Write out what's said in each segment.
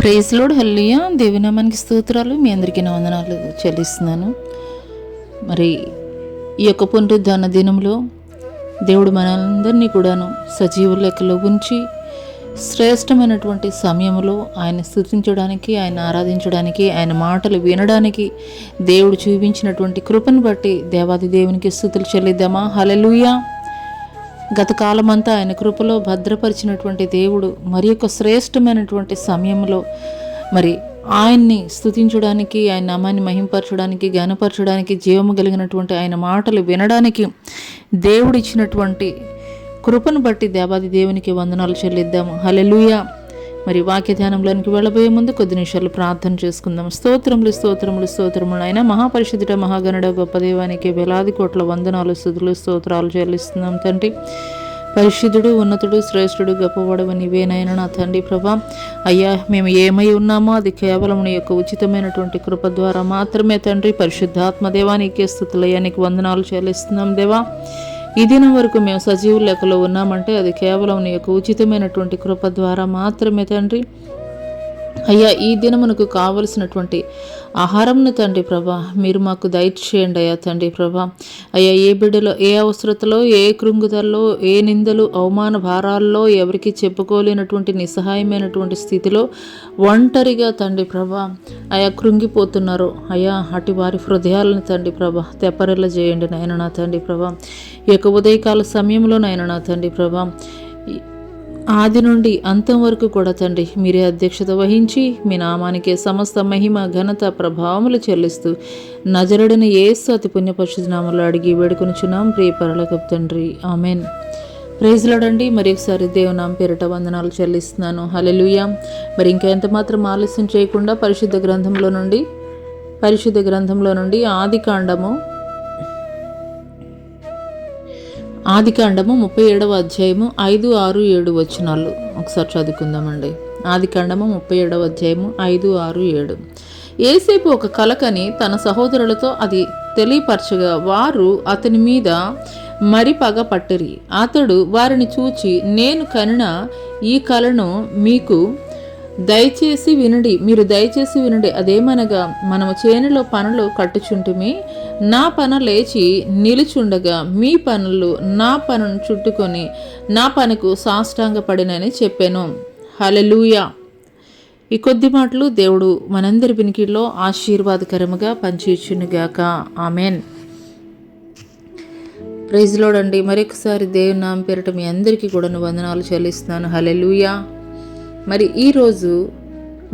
Praise load హల్లెలూయా. దేవుని నామానికి స్తోత్రాలు. మీ అందరికీ నా వందనాలు చెల్లిస్తున్నాను. మరి ఈ యొక్క పునరుద్ధాన దినంలో దేవుడు మనందరినీ కూడాను సజీవ లెక్కలో ఉంచి శ్రేష్టమైనటువంటి సమయంలో ఆయన స్తుతించడానికి, ఆయన ఆరాధించడానికి, ఆయన మాటలు వినడానికి దేవుడు చూపించినటువంటి కృపను బట్టి దేవాది దేవునికి స్తుతులు చెల్లిద్దామా? హల్లెలూయా. గత కాలమంతా ఆయన కృపలో భద్రపరిచినటువంటి దేవుడు మరి యొక్క శ్రేష్టమైనటువంటి సమయంలో మరి ఆయన్ని స్తుతించడానికి, ఆయన నామాన్ని మహింపరచడానికి, ఘనపరచడానికి, జీవము కలిగినటువంటి ఆయన మాటలు వినడానికి దేవుడు ఇచ్చినటువంటి కృపను బట్టి దేవాది దేవునికి వందనాలు చెల్లిద్దాము. హల్లెలూయా. మరి వాక్య ధ్యానంలోనికి వెళ్ళబోయే ముందు కొద్ది నిమిషాలు ప్రార్థన చేసుకుందాం. స్తోత్రములు స్తోత్రములు స్తోత్రములు ఆయన మహాపరిశుద్ధుడ మహాగణుడ గొప్ప దేవానికి వేలాది కోట్ల వందనాలు స్తుతులు స్తోత్రాలు చెల్లిస్తున్నాం తండ్రి. పరిశుద్ధుడు, ఉన్నతుడు, శ్రేష్ఠుడు, గొప్పవాడవు నీవేనైనా నా తండ్రి ప్రభా. అయ్యా, మేము ఏమై ఉన్నామో అది కేవలం నీ యొక్క ఉచితమైనటువంటి కృప ద్వారా మాత్రమే తండ్రి. పరిశుద్ధాత్మ దేవా నీకే స్తుతులయ్యా, నీకు వందనాలు చెల్లిస్తున్నాం దేవా. ఈ దినం వరకు మేము సజీవ లెక్కలో ఉన్నామంటే అది కేవలం నీ యొక్క ఉచితమైనటువంటి కృప ద్వారా మాత్రమే తండ్రి. అయ్యా, ఈ దినమునకు కావలసినటువంటి ఆహారంను తండ్రి ప్రభా మీరు మాకు దయచేయండి అయ్యా తండ్రి ప్రభా. అయ్యా, ఏ బిడ్డలో ఏ అవసరతలో, ఏ కృంగుదల్లో, ఏ నిందలు అవమాన భారాల్లో ఎవరికి చెప్పుకోలేనటువంటి నిస్సహాయమైనటువంటి స్థితిలో ఒంటరిగా తండ్రి ప్రభా అయా కృంగిపోతున్నారు అయ్యా, అటు వారి హృదయాలను తండ్రి ప్రభా తెప్పరిల్ల చేయండి నాయన నా తండ్రి ప్రభా. ఈ యొక్క ఉదయకాల సమయంలో నాయన నా తండ్రి ప్రభా ఆది నుండి అంతం వరకు కూడా తండ్రి మీరే అధ్యక్షత వహించి మీ నామానికే సమస్త మహిమ ఘనత ప్రభావములు చెల్లిస్తూ నజరుడైన యేసు అతి పుణ్యపరిశుద్ధ నామములో అడిగి వేడుకొనుచున్నాం ప్రియ పరలోకపు తండ్రి, ఆమెన్. ప్రైజ్ లార్డ్ అండి. మరి ఒకసారి దేవునామ పేరిట వందనాలు చెల్లిస్తున్నాను. హల్లెలూయా. మరి ఇంకా ఎంత మాత్రం ఆలస్యం చేయకుండా పరిశుద్ధ గ్రంథంలో నుండి ఆదికాండము 37వ అధ్యాయము 5, 6, 7 వచనాలు ఒకసారి చదువుకుందామండి. ఆదికాండము 37వ అధ్యాయము 5, 6, 7. యోసేపు ఒక కలకని తన సహోదరులతో అది తెలియపరచగా వారు అతని మీద మరి పగ పట్టిరి. అతడు వారిని చూచి, నేను కనిన ఈ కలను మీరు దయచేసి వినండి. అదేమనగా, మనము చేనులో పనులు కట్టుచుంటిమి. నా పన లేచి నిలుచుండగా మీ పనులు నా పనును చుట్టుకొని నా పనుకు సాష్టాంగపడినని చెప్పాను. హల్లెలూయా. ఈ కొద్ది మాటలు దేవుడు మనందరి వినికిడిలో ఆశీర్వాదకరముగా పంచిచ్చునుగాక. ఆమెన్. ప్రైజ్ లార్డ్ అండి. మరొకసారి దేవుని నామం పేరిట మీ అందరికీ కూడా వందనాలు చెల్లిస్తున్నాను. హల్లెలూయా. మరి ఈరోజు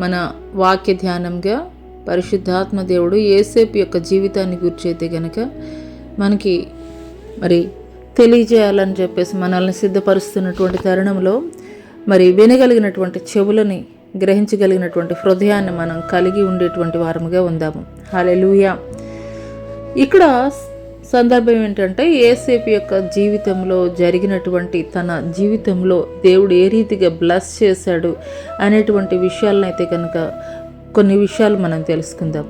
మన వాక్య ధ్యానంగా పరిశుద్ధాత్మ దేవుడు యోసేపు యొక్క జీవితాన్ని గుర్చైతే గనక మనకి మరి తెలియజేయాలని చెప్పేసి మనల్ని సిద్ధపరుస్తున్నటువంటి తరుణంలో మరి వినగలిగినటువంటి చెవులని, గ్రహించగలిగినటువంటి హృదయాన్ని మనం కలిగి ఉండేటువంటి వారముగా ఉందాము. హల్లెలూయా. ఇక్కడ సందర్భం ఏంటంటే, యోసేపు యొక్క జీవితంలో జరిగినటువంటి తన జీవితంలో దేవుడు ఏ రీతిగా బ్లెస్ చేశాడు అనేటువంటి విషయాలనైతే కనుక కొన్ని విషయాలు మనం తెలుసుకుందాం.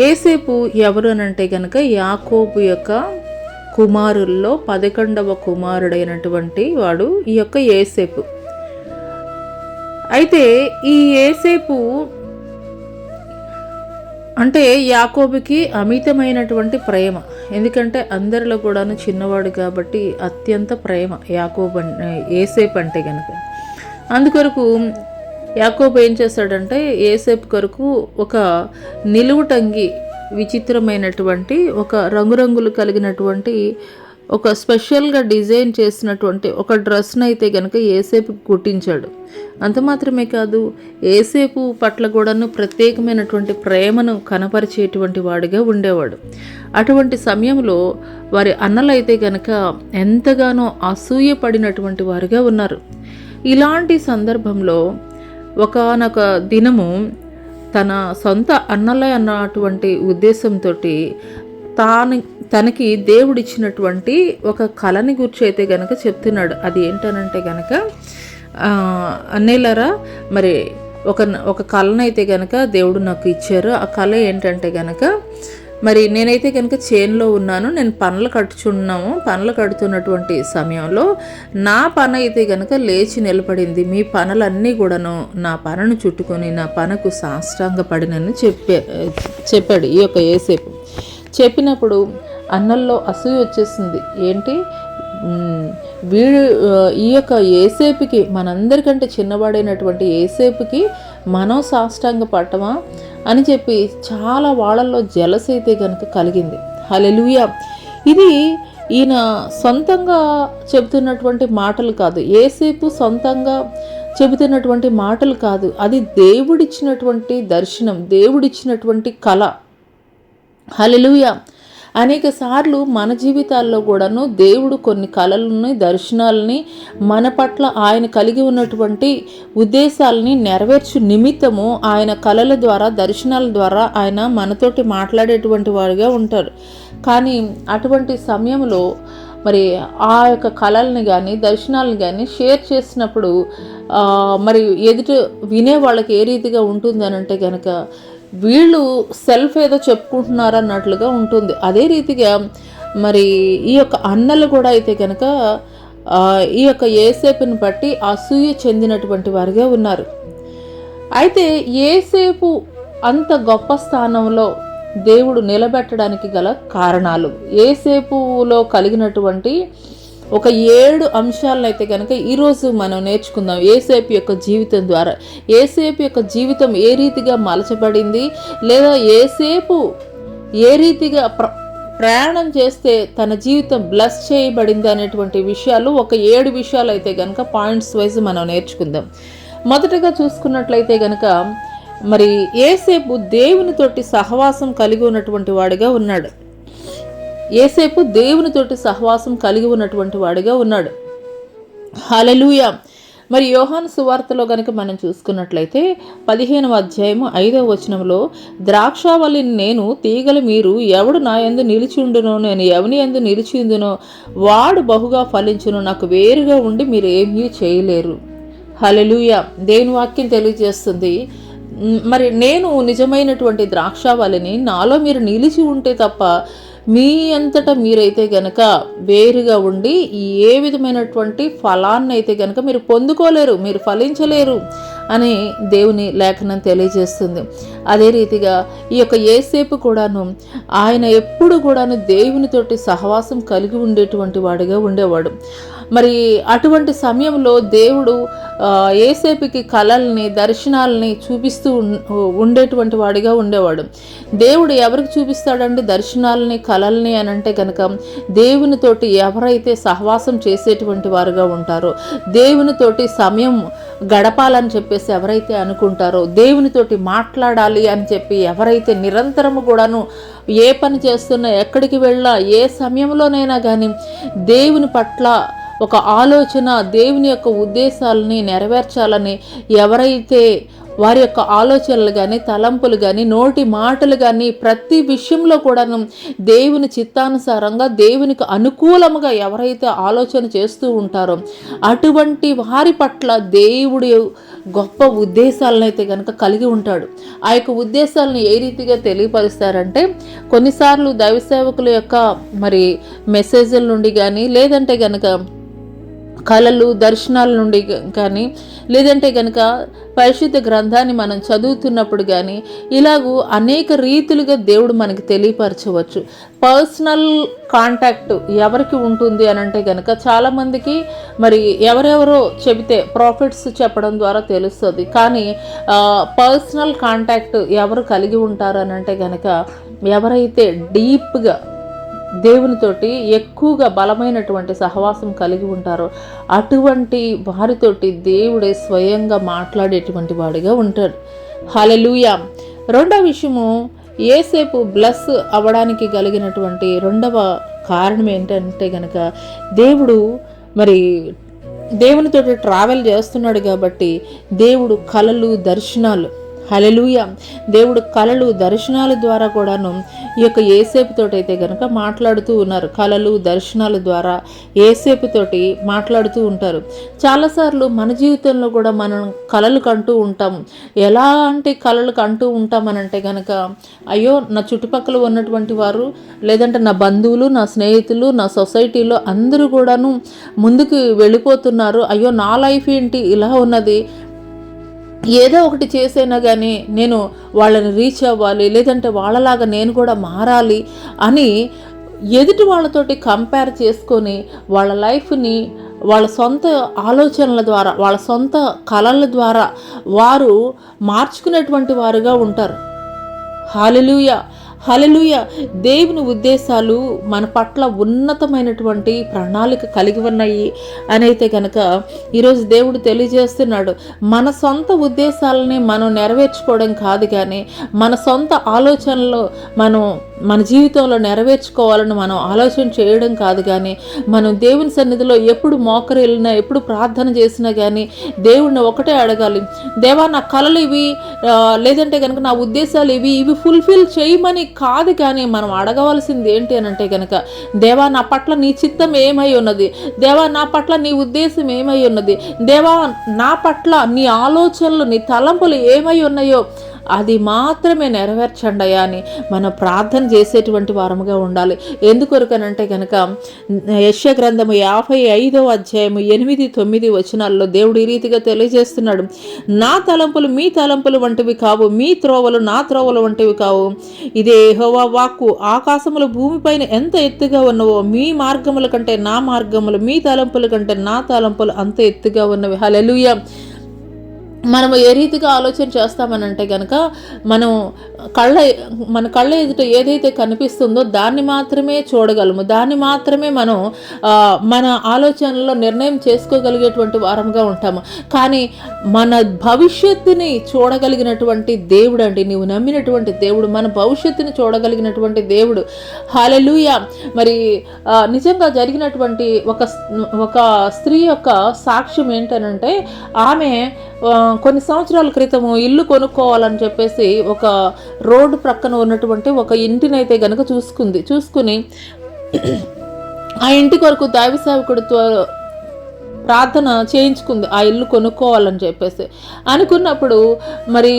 యోసేపు ఎవరు అనంటే కనుక యాకోబు యొక్క కుమారుల్లో 11వ కుమారుడైనటువంటి వాడు ఈ యొక్క యోసేపు. అయితే ఈ యోసేపు అంటే యాకోబుకి అమితమైనటువంటి ప్రేమ. ఎందుకంటే అందరిలో కూడాను చిన్నవాడు కాబట్టి అత్యంత ప్రేమ యోసేపు అంటే కనుక. అందుకొరకు యాకోబు ఏం చేస్తాడంటే యోసేపు కొరకు ఒక నిలువుటంగి, విచిత్రమైనటువంటి ఒక రంగురంగులు కలిగినటువంటి ఒక స్పెషల్గా డిజైన్ చేసినటువంటి ఒక డ్రెస్ను అయితే కనుక యోసేపు కుట్టించాడు. అంత మాత్రమే కాదు, యోసేపు పట్ల కూడాను ప్రత్యేకమైనటువంటి ప్రేమను కనపరిచేటువంటి వాడిగా ఉండేవాడు. అటువంటి సమయంలో వారి అన్నలైతే కనుక ఎంతగానో అసూయపడినటువంటి వారిగా ఉన్నారు. ఇలాంటి సందర్భంలో ఒకానొక దినము తన సొంత అన్నలే అన్నటువంటి ఉద్దేశంతో తనకి దేవుడిచ్చినటువంటి ఒక కళని గురించి అయితే గనక చెప్తున్నాడు. అది ఏంటనంటే గనక, అన్నేలరా మరి ఒక కళనైతే గనక దేవుడు నాకు ఇచ్చారు. ఆ కళ ఏంటంటే గనక మరి నేనైతే కనుక చేనులో ఉన్నాను, నేను పనులు కడుతున్నటువంటి సమయంలో నా పని అయితే కనుక లేచి నిలబడింది. మీ పనులన్నీ కూడాను నా పనను చుట్టుకొని నా పనకు సాష్టాంగ పడినని చెప్పాడు ఈ యొక్క యోసేపు. చెప్పినప్పుడు అన్నల్లో అసూయ వచ్చేసింది. ఏంటి వీడు ఈ యొక్క యోసేపుకి, మనందరికంటే చిన్నవాడైనటువంటి యోసేపుకి మనం సాష్టాంగ పట్టమా అని చెప్పి చాలా వాళ్ళల్లో జలస్ అయితే కనుక కలిగింది. హల్లెలూయా. ఇది ఈయన సొంతంగా చెబుతున్నటువంటి మాటలు కాదు, యోసేపు సొంతంగా చెబుతున్నటువంటి మాటలు కాదు, అది దేవుడిచ్చినటువంటి దర్శనం, దేవుడిచ్చినటువంటి కళ. హల్లెలూయా. అనేక సార్లు మన జీవితాల్లో కూడాను దేవుడు కొన్ని కళలని, దర్శనాలని మన పట్ల ఆయన కలిగి ఉన్నటువంటి ఉద్దేశాలని నెరవేర్చు నిమిత్తము ఆయన కళల ద్వారా, దర్శనాల ద్వారా ఆయన మనతోటి మాట్లాడేటువంటి వారుగా ఉంటారు. కానీ అటువంటి సమయంలో మరి ఆ యొక్క కళల్ని కానీ దర్శనాలను కానీ షేర్ చేసినప్పుడు మరి ఎదుట వినే వాళ్ళకి ఏ రీతిగా ఉంటుంది అని అంటే కనుక వీళ్ళు సెల్ఫ్ ఏదో చెప్పుకుంటున్నారన్నట్లుగా ఉంటుంది. అదే రీతిగా మరి ఈ యొక్క అన్నలు కూడా అయితే కనుక ఈ యొక్క యోసేపుని బట్టి అసూయ చెందినటువంటి వారిగా ఉన్నారు. అయితే యోసేపు అంత గొప్ప స్థానంలో దేవుడు నిలబెట్టడానికి గల కారణాలు, యోసేపులో కలిగినటువంటి ఒక 7 అంశాలను అయితే కనుక ఈరోజు మనం నేర్చుకుందాం. యోసేపు యొక్క జీవితం ద్వారా, యోసేపు యొక్క జీవితం ఏ రీతిగా మలచబడింది, లేదా యోసేపు ఏ రీతిగా ప్రయాణం చేస్తే తన జీవితం బ్లెస్ చేయబడింది అనేటువంటి విషయాలు ఒక 7 విషయాలు అయితే కనుక పాయింట్స్ వైజ్ మనం నేర్చుకుందాం. మొదటగా చూసుకున్నట్లయితే కనుక మరి యోసేపు దేవునితోటి సహవాసం కలిగి ఉన్నటువంటి వాడిగా ఉన్నాడు. యోసేపు దేవునితోటి సహవాసం కలిగి ఉన్నటువంటి వాడిగా ఉన్నాడు. హల్లెలూయా. మరి యోహాను సువార్తలో కనుక మనం చూసుకున్నట్లయితే 15వ అధ్యాయము 5వ వచనంలో, ద్రాక్షావల్లిని నేను, తీగలు మీరు, ఎవడు నా యందు నిలిచి ఉండునో, నేను ఎవని యందు నిలిచి ఉందునో వాడు బహుగా ఫలించును, నాకు వేరుగా ఉండి మీరు ఏమీ చేయలేరు. హల్లెలూయా. దేవుని వాక్యం తెలియజేస్తుంది, మరి నేను నిజమైనటువంటి ద్రాక్షావల్లిని, నాలో మీరు నిలిచి ఉంటే తప్ప మీ అంతటా మీరైతే గనక వేరుగా ఉండి ఏ విధమైనటువంటి ఫలాన్ని అయితే గనక మీరు పొందుకోలేరు, మీరు ఫలించలేరు అని దేవుని లేఖనం తెలియజేస్తుంది. అదే రీతిగా ఈ యొక్క యోసేపు కూడాను ఆయన ఎప్పుడు కూడాను దేవునితోటి సహవాసం కలిగి ఉండేటువంటి వాడిగా ఉండేవాడు. మరి అటువంటి సమయంలో దేవుడు యోసేపుకి కళల్ని, దర్శనాలని చూపిస్తూ ఉండేటువంటి వాడిగా ఉండేవాడు. దేవుడు ఎవరికి చూపిస్తాడండి దర్శనాలని, కళల్ని అని అంటే కనుక దేవునితోటి ఎవరైతే సహవాసం చేసేటువంటి వారుగా ఉంటారో, దేవునితోటి సమయం గడపాలని చెప్పేసి ఎవరైతే అనుకుంటారో, దేవునితోటి మాట్లాడాలి అని చెప్పి ఎవరైతే నిరంతరము కూడాను ఏ పని చేస్తున్నా, ఎక్కడికి వెళ్ళినా, ఏ సమయంలోనైనా కానీ దేవుని పట్ల ఒక ఆలోచన, దేవుని యొక్క ఉద్దేశాలని నెరవేర్చాలని ఎవరైతే వారి యొక్క ఆలోచనలు కానీ, తలంపులు కానీ, నోటి మాటలు కానీ ప్రతి విషయంలో కూడాను దేవుని చిత్తానుసారంగా, దేవునికి అనుకూలముగా ఎవరైతే ఆలోచన చేస్తూ ఉంటారో అటువంటి వారి పట్ల దేవుడు గొప్ప ఉద్దేశాలను అయితే కనుక కలిగి ఉంటాడు. ఆ యొక్క ఉద్దేశాలను ఏ రీతిగా తెలియపరుస్తారంటే, కొన్నిసార్లు దైవ సేవకుల యొక్క మరి మెసేజ్ల నుండి కానీ, లేదంటే కనుక కళలు, దర్శనాల నుండి కానీ, లేదంటే కనుక పరిశుద్ధ గ్రంథాన్ని మనం చదువుతున్నప్పుడు కానీ ఇలాగూ అనేక రీతులుగా దేవుడు మనకి తెలియపరచవచ్చు. పర్సనల్ కాంటాక్ట్ ఎవరికి ఉంటుంది అని అంటే కనుక చాలామందికి మరి ఎవరెవరో చెబితే ప్రాఫిట్స్ చెప్పడం ద్వారా తెలుస్తుంది. కానీ పర్సనల్ కాంటాక్ట్ ఎవరు కలిగి ఉంటారు అని అంటే కనుక ఎవరైతే డీప్గా దేవునితోటి ఎక్కువగా బలమైనటువంటి సహవాసం కలిగి ఉంటారో అటువంటి వారితోటి దేవుడే స్వయంగా మాట్లాడేటువంటి వాడిగా ఉంటాడు. హల్లెలూయా. రెండవ విషయము, యోసేపు బ్లెస్ అవ్వడానికి కలిగినటువంటి రెండవ కారణం ఏంటంటే కనుక దేవుడు మరి దేవునితోటి ట్రావెల్ చేస్తున్నాడు కాబట్టి దేవుడు కళలు, దర్శనాలు, హల్లెలూయా, దేవుడు కళలు, దర్శనాల ద్వారా కూడాను ఈ యొక్క యేసేపుతోటి అయితే కనుక మాట్లాడుతూ ఉన్నారు. కళలు దర్శనాల ద్వారా యేసేపుతోటి మాట్లాడుతూ ఉంటారు. చాలాసార్లు మన జీవితంలో కూడా మనం కళలు కంటూ ఉంటాం. ఎలాంటి కళలు కంటూ ఉంటామనంటే కనుక, అయ్యో నా చుట్టుపక్కల ఉన్నటువంటి వారు, లేదంటే నా బంధువులు, నా స్నేహితులు, నా సొసైటీలో అందరూ కూడాను ముందుకు వెళ్ళిపోతున్నారు. అయ్యో నా లైఫ్ ఏంటి ఇలా ఉన్నది, ఏదో ఒకటి చేసైనా కానీ నేను వాళ్ళని రీచ్ అవ్వాలి, లేదంటే వాళ్ళలాగా నేను కూడా మారాలి అని ఎదుటి వాళ్ళతోటి కంపేర్ చేసుకొని వాళ్ళ లైఫ్ని వాళ్ళ సొంత ఆలోచనల ద్వారా, వాళ్ళ సొంత కళల ద్వారా వారు మార్చుకునేటువంటి వారుగా ఉంటారు. హల్లెలూయా, హల్లెలూయా. దేవుని ఉద్దేశాలు మన పట్ల ఉన్నతమైనటువంటి ప్రణాళిక కలిగి ఉన్నాయి అని అయితే కనుక ఈరోజు దేవుడు తెలియజేస్తున్నాడు. మన సొంత ఉద్దేశాలని మనం నెరవేర్చుకోవడం కాదు, కానీ మన సొంత ఆలోచనలు మన జీవితంలో నెరవేర్చుకోవాలని మనం ఆలోచన చేయడం కాదు, కానీ మనం దేవుని సన్నిధిలో ఎప్పుడు మోకరి వెళ్ళినా, ఎప్పుడు ప్రార్థన చేసినా కానీ దేవుడిని ఒకటే అడగాలి, దేవా నా కలలు ఇవి, లేదంటే కనుక నా ఉద్దేశాలు ఇవి ఫుల్ఫిల్ చేయమని కాదు, కానీ మనం అడగవలసింది ఏంటి అని అంటే కనుక, దేవా నా పట్ల నీ చిత్తం ఏమై ఉన్నది, దేవా నా పట్ల నీ ఉద్దేశం ఏమై ఉన్నది, దేవా నా పట్ల నీ ఆలోచనలు, నీ తలంపులు ఏమై ఉన్నాయో అది మాత్రమే నెరవేర్చండి అయ్యా అని మనం ప్రార్థన చేసేటువంటి వారముగా ఉండాలి. ఎందుకొరకనంటే కనుక యెషయా గ్రంథము 55వ అధ్యాయము 8-9 వచనాల్లో దేవుడు ఈ రీతిగా తెలియజేస్తున్నాడు. నా తలంపులు మీ తలంపులు వంటివి కావు, మీ త్రోవలు నా త్రోవలు వంటివి కావు. ఇదే యెహోవా వాక్కు. ఆకాశములు భూమిపైన ఎంత ఎత్తుగా ఉన్నవో మీ మార్గముల కంటే నా మార్గములు, మీ తలంపుల కంటే నా తలంపులు అంత ఎత్తుగా ఉన్నవి. హల్లెలూయా. మనము ఏ రీతిగా ఆలోచన చేస్తామనంటే కనుక మన కళ్ళ ఎదుట ఏదైతే కనిపిస్తుందో దాన్ని మాత్రమే చూడగలము, దాన్ని మాత్రమే మనం మన ఆలోచనలో నిర్ణయం చేసుకోగలిగేటువంటి వారంగా ఉంటాము. కానీ మన భవిష్యత్తుని చూడగలిగినటువంటి దేవుడు అండి, నీవు నమ్మినటువంటి దేవుడు మన భవిష్యత్తుని చూడగలిగినటువంటి దేవుడు. హల్లెలూయా. మరి నిజంగా జరిగినటువంటి ఒక స్త్రీ యొక్క సాక్ష్యం ఏంటనంటే, ఆమె కొన్ని సంవత్సరాల క్రితము ఇల్లు కొనుక్కోవాలని చెప్పేసి ఒక రోడ్డు ప్రక్కన ఉన్నటువంటి ఒక ఇంటినైతే గనక చూసుకుని ఆ ఇంటి కొరకు దైవ సేవకుడితో ప్రార్థన చేయించుకుంది, ఆ ఇల్లు కొనుక్కోవాలని చెప్పేసి అనుకున్నప్పుడు. మరి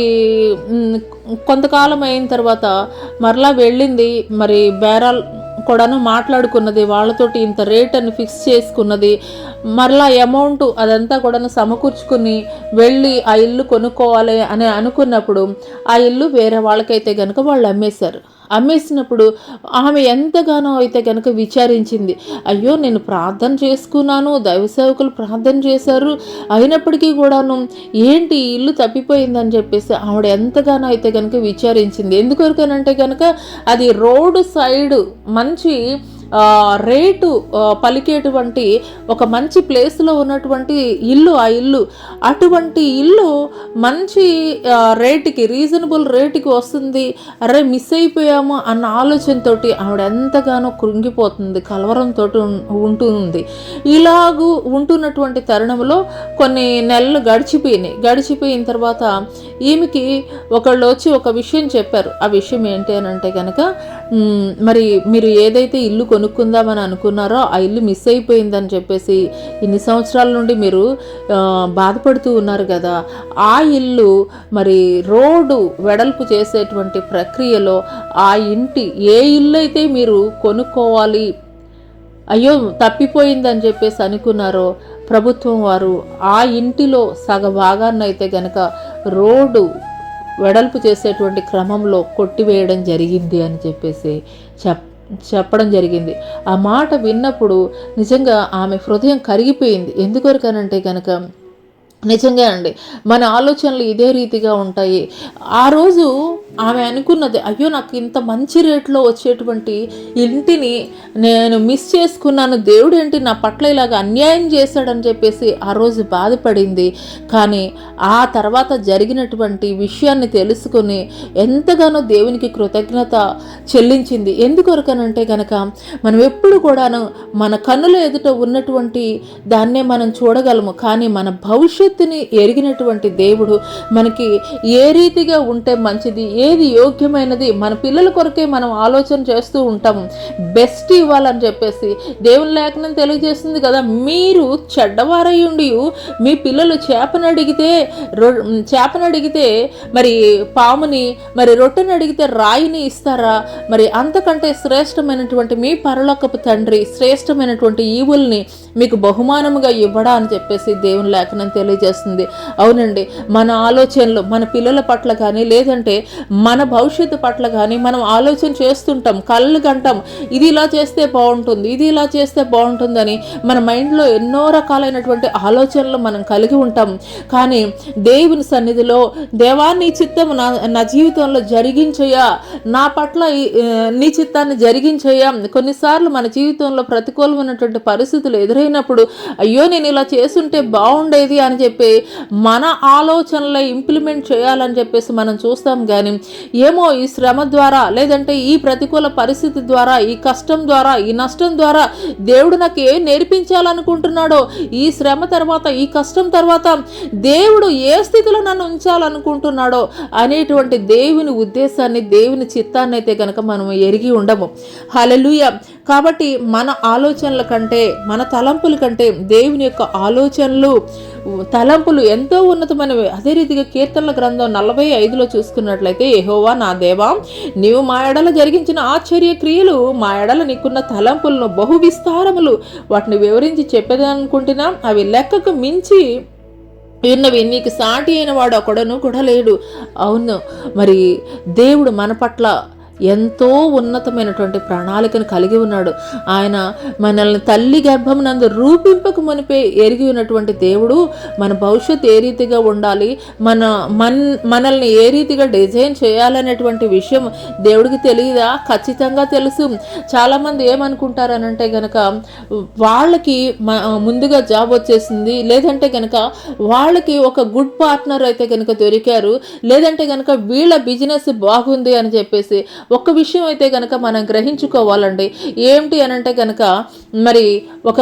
కొంతకాలం అయిన తర్వాత మరలా వెళ్ళింది, మరి బేరాలు కూడాను మాట్లాడుకున్నది, వాళ్ళతోటి ఇంత రేట్ అని ఫిక్స్ చేసుకున్నది. మరలా అమౌంట్ అదంతా కూడాను సమకూర్చుకుని వెళ్ళి ఆ ఇల్లు కొనుక్కోవాలి అని అనుకున్నప్పుడు ఆ ఇల్లు వేరే వాళ్ళకైతే కనుక వాళ్ళు అమ్మేసినప్పుడు ఆమె ఎంతగానో అయితే కనుక విచారించింది. అయ్యో నేను ప్రార్థన చేసుకున్నాను, దైవ సేవకులు ప్రార్థన చేశారు, అయినప్పటికీ కూడాను ఏంటి ఇల్లు తప్పిపోయిందని చెప్పేసి ఆవిడ ఎంతగానో అయితే కనుక విచారించింది. ఎందుకొరకనంటే కనుక అది రోడ్డు సైడ్ మంచి రేటు పలికేటువంటి ఒక మంచి ప్లేస్లో ఉన్నటువంటి ఇల్లు, ఆ ఇల్లు అటువంటి ఇల్లు మంచి రేటుకి, రీజనబుల్ రేటుకి వస్తుంది. అరే మిస్ అయిపోయాము అన్న ఆలోచనతో ఆవిడ ఎంతగానో కృంగిపోతుంది, కలవరంతో ఉంటుంది. ఇలాగూ ఉంటున్నటువంటి తరుణంలో కొన్ని నెలలు గడిచిపోయిన తర్వాత ఈమెకి ఒకళ్ళు వచ్చి ఒక విషయం చెప్పారు. ఆ విషయం ఏంటి అని అంటే కనుక, మరి మీరు ఏదైతే ఇల్లు కొనుక్కుందామని అనుకున్నారో ఆ ఇల్లు మిస్ అయిపోయిందని చెప్పేసి ఇన్ని సంవత్సరాల నుండి మీరు బాధపడుతూ ఉన్నారు కదా, ఆ ఇల్లు మరి రోడ్డు వెడల్పు చేసేటువంటి ప్రక్రియలో ఆ ఇంటి ఏ ఇల్లు అయితే మీరు కొనుక్కోవాలి, అయ్యో తప్పిపోయిందని చెప్పేసి అనుకున్నారో ప్రభుత్వం వారు ఆ ఇంటిలో సగ భాగాన్ని అయితే గనక రోడ్డు వెడల్పు చేసేటువంటి క్రమంలో కొట్టివేయడం జరిగింది అని చెప్పేసి చెప్పడం జరిగింది. ఆ మాట విన్నప్పుడు నిజంగా ఆమె హృదయం కరిగిపోయింది. ఎందుకొరకనంటే కనుక నిజంగా అండి మన ఆలోచనలు ఇదే రీతిగా ఉంటాయి. ఆ రోజు ఆమె అనుకున్నది, అయ్యో నాకు ఇంత మంచి రేట్లో వచ్చేటువంటి ఇంటిని నేను మిస్ చేసుకున్నాను, దేవుడు ఏంటి నా పట్ల ఇలాగ అన్యాయం చేశాడని చెప్పేసి ఆ రోజు బాధపడింది. కానీ ఆ తర్వాత జరిగినటువంటి విషయాన్ని తెలుసుకుని ఎంతగానో దేవునికి కృతజ్ఞత చెల్లించింది. ఎందుకొరకనంటే కనుక మనం ఎప్పుడు కూడాను మన కన్నుల ఎదుట ఉన్నటువంటి దాన్నే మనం చూడగలము, కానీ మన భవిష్యత్తుని ఎరిగినటువంటి దేవుడు మనకి ఏ రీతిగా ఉంటే మంచిది, ఏ ఏది యోగ్యమైనది మన పిల్లల కొరకే మనం ఆలోచన చేస్తూ ఉంటాము, బెస్ట్ ఇవ్వాలని చెప్పేసి. దేవుని లేఖనం తెలియజేస్తుంది కదా, మీరు చెడ్డవారయ్యుండి మీ పిల్లలు చేపను అడిగితే మరి పాముని, మరి రొట్టెని అడిగితే రాయిని ఇస్తారా? మరి అంతకంటే శ్రేష్టమైనటువంటి మీ పరలోకపు తండ్రి శ్రేష్టమైనటువంటి ఈవుల్ని మీకు బహుమానముగా ఇవ్వడా అని చెప్పేసి దేవుని లేఖనం తెలియజేస్తుంది. అవునండి, మన ఆలోచనలు మన పిల్లల పట్ల కానీ లేదంటే మన భవిష్యత్తు పట్ల కానీ మనం ఆలోచన చేస్తుంటాం, కళ్ళు గంటాం, ఇది ఇలా చేస్తే బాగుంటుంది, ఇది ఇలా చేస్తే బాగుంటుందని మన మైండ్లో ఎన్నో రకాలైనటువంటి ఆలోచనలు మనం కలిగి ఉంటాం. కానీ దేవుని సన్నిధిలో దేవా నీ చిత్తం నా జీవితంలో జరిగించయ్యా, నా పట్ల నీ చిత్తాన్ని జరిగించయ్యా. కొన్నిసార్లు మన జీవితంలో ప్రతికూలమైనటువంటి పరిస్థితులు ఎదురైనప్పుడు అయ్యో నేను ఇలా చేస్తుంటే బాగుండేది అని చెప్పి మన ఆలోచనలో ఇంప్లిమెంట్ చేయాలని చెప్పేసి మనం చూస్తాం. కానీ ఏమో ఈ శ్రమ ద్వారా లేదంటే ఈ ప్రతికూల పరిస్థితి ద్వారా, ఈ కష్టం ద్వారా, ఈ నష్టం ద్వారా దేవుడు నాకు ఏం నేర్పించాలనుకుంటున్నాడో, ఈ శ్రమ తర్వాత, ఈ కష్టం తర్వాత దేవుడు ఏ స్థితిలో నన్ను ఉంచాలనుకుంటున్నాడో అనేటువంటి దేవుని ఉద్దేశాన్ని, దేవుని చిత్తాన్ని అయితే కనుక మనం ఎరిగి ఉండము. హల్లెలూయా. కాబట్టి మన ఆలోచనల కంటే, మన తలంపుల కంటే దేవుని యొక్క ఆలోచనలు, తలంపులు ఎంతో ఉన్నతమైనవి. అదే రీతిగా కీర్తనల గ్రంథం 45లో చూసుకున్నట్లయితే, యెహోవా నా దేవా, నీవు మా ఎడల జరిగించిన ఆశ్చర్య క్రియలు, మా ఎడల నీకున్న తలంపులను బహు విస్తారములు, వాటిని వివరించి చెప్పేదనుకుంటున్నా, అవి లెక్కకు మించి ఉన్నవి, నీకు సాటి అయిన వాడు ఒకడను కూడా లేడు. అవును, మరి దేవుడు మన పట్ల ఎంతో ఉన్నతమైనటువంటి ప్రణాళికను కలిగి ఉన్నాడు. ఆయన మనల్ని తల్లి గర్భమునందు రూపింపక మునిపే ఎరిగి ఉన్నటువంటి దేవుడు మన భవిష్యత్తు ఏ రీతిగా ఉండాలి, మనల్ని ఏ రీతిగా డిజైన్ చేయాలనేటువంటి విషయం దేవుడికి తెలియదా? ఖచ్చితంగా తెలుసు. చాలామంది ఏమనుకుంటారనంటే గనక వాళ్ళకి ముందుగా జాబ్ వచ్చేసింది, లేదంటే కనుక వాళ్ళకి ఒక గుడ్ పార్ట్నర్ అయితే కనుక దొరికారు, లేదంటే కనుక వీళ్ళ బిజినెస్ బాగుంది అని చెప్పేసి ఒక్క విషయం అయితే కనుక మనం గ్రహించుకోవాలండి. ఏమిటి అనంటే కనుక మరి ఒక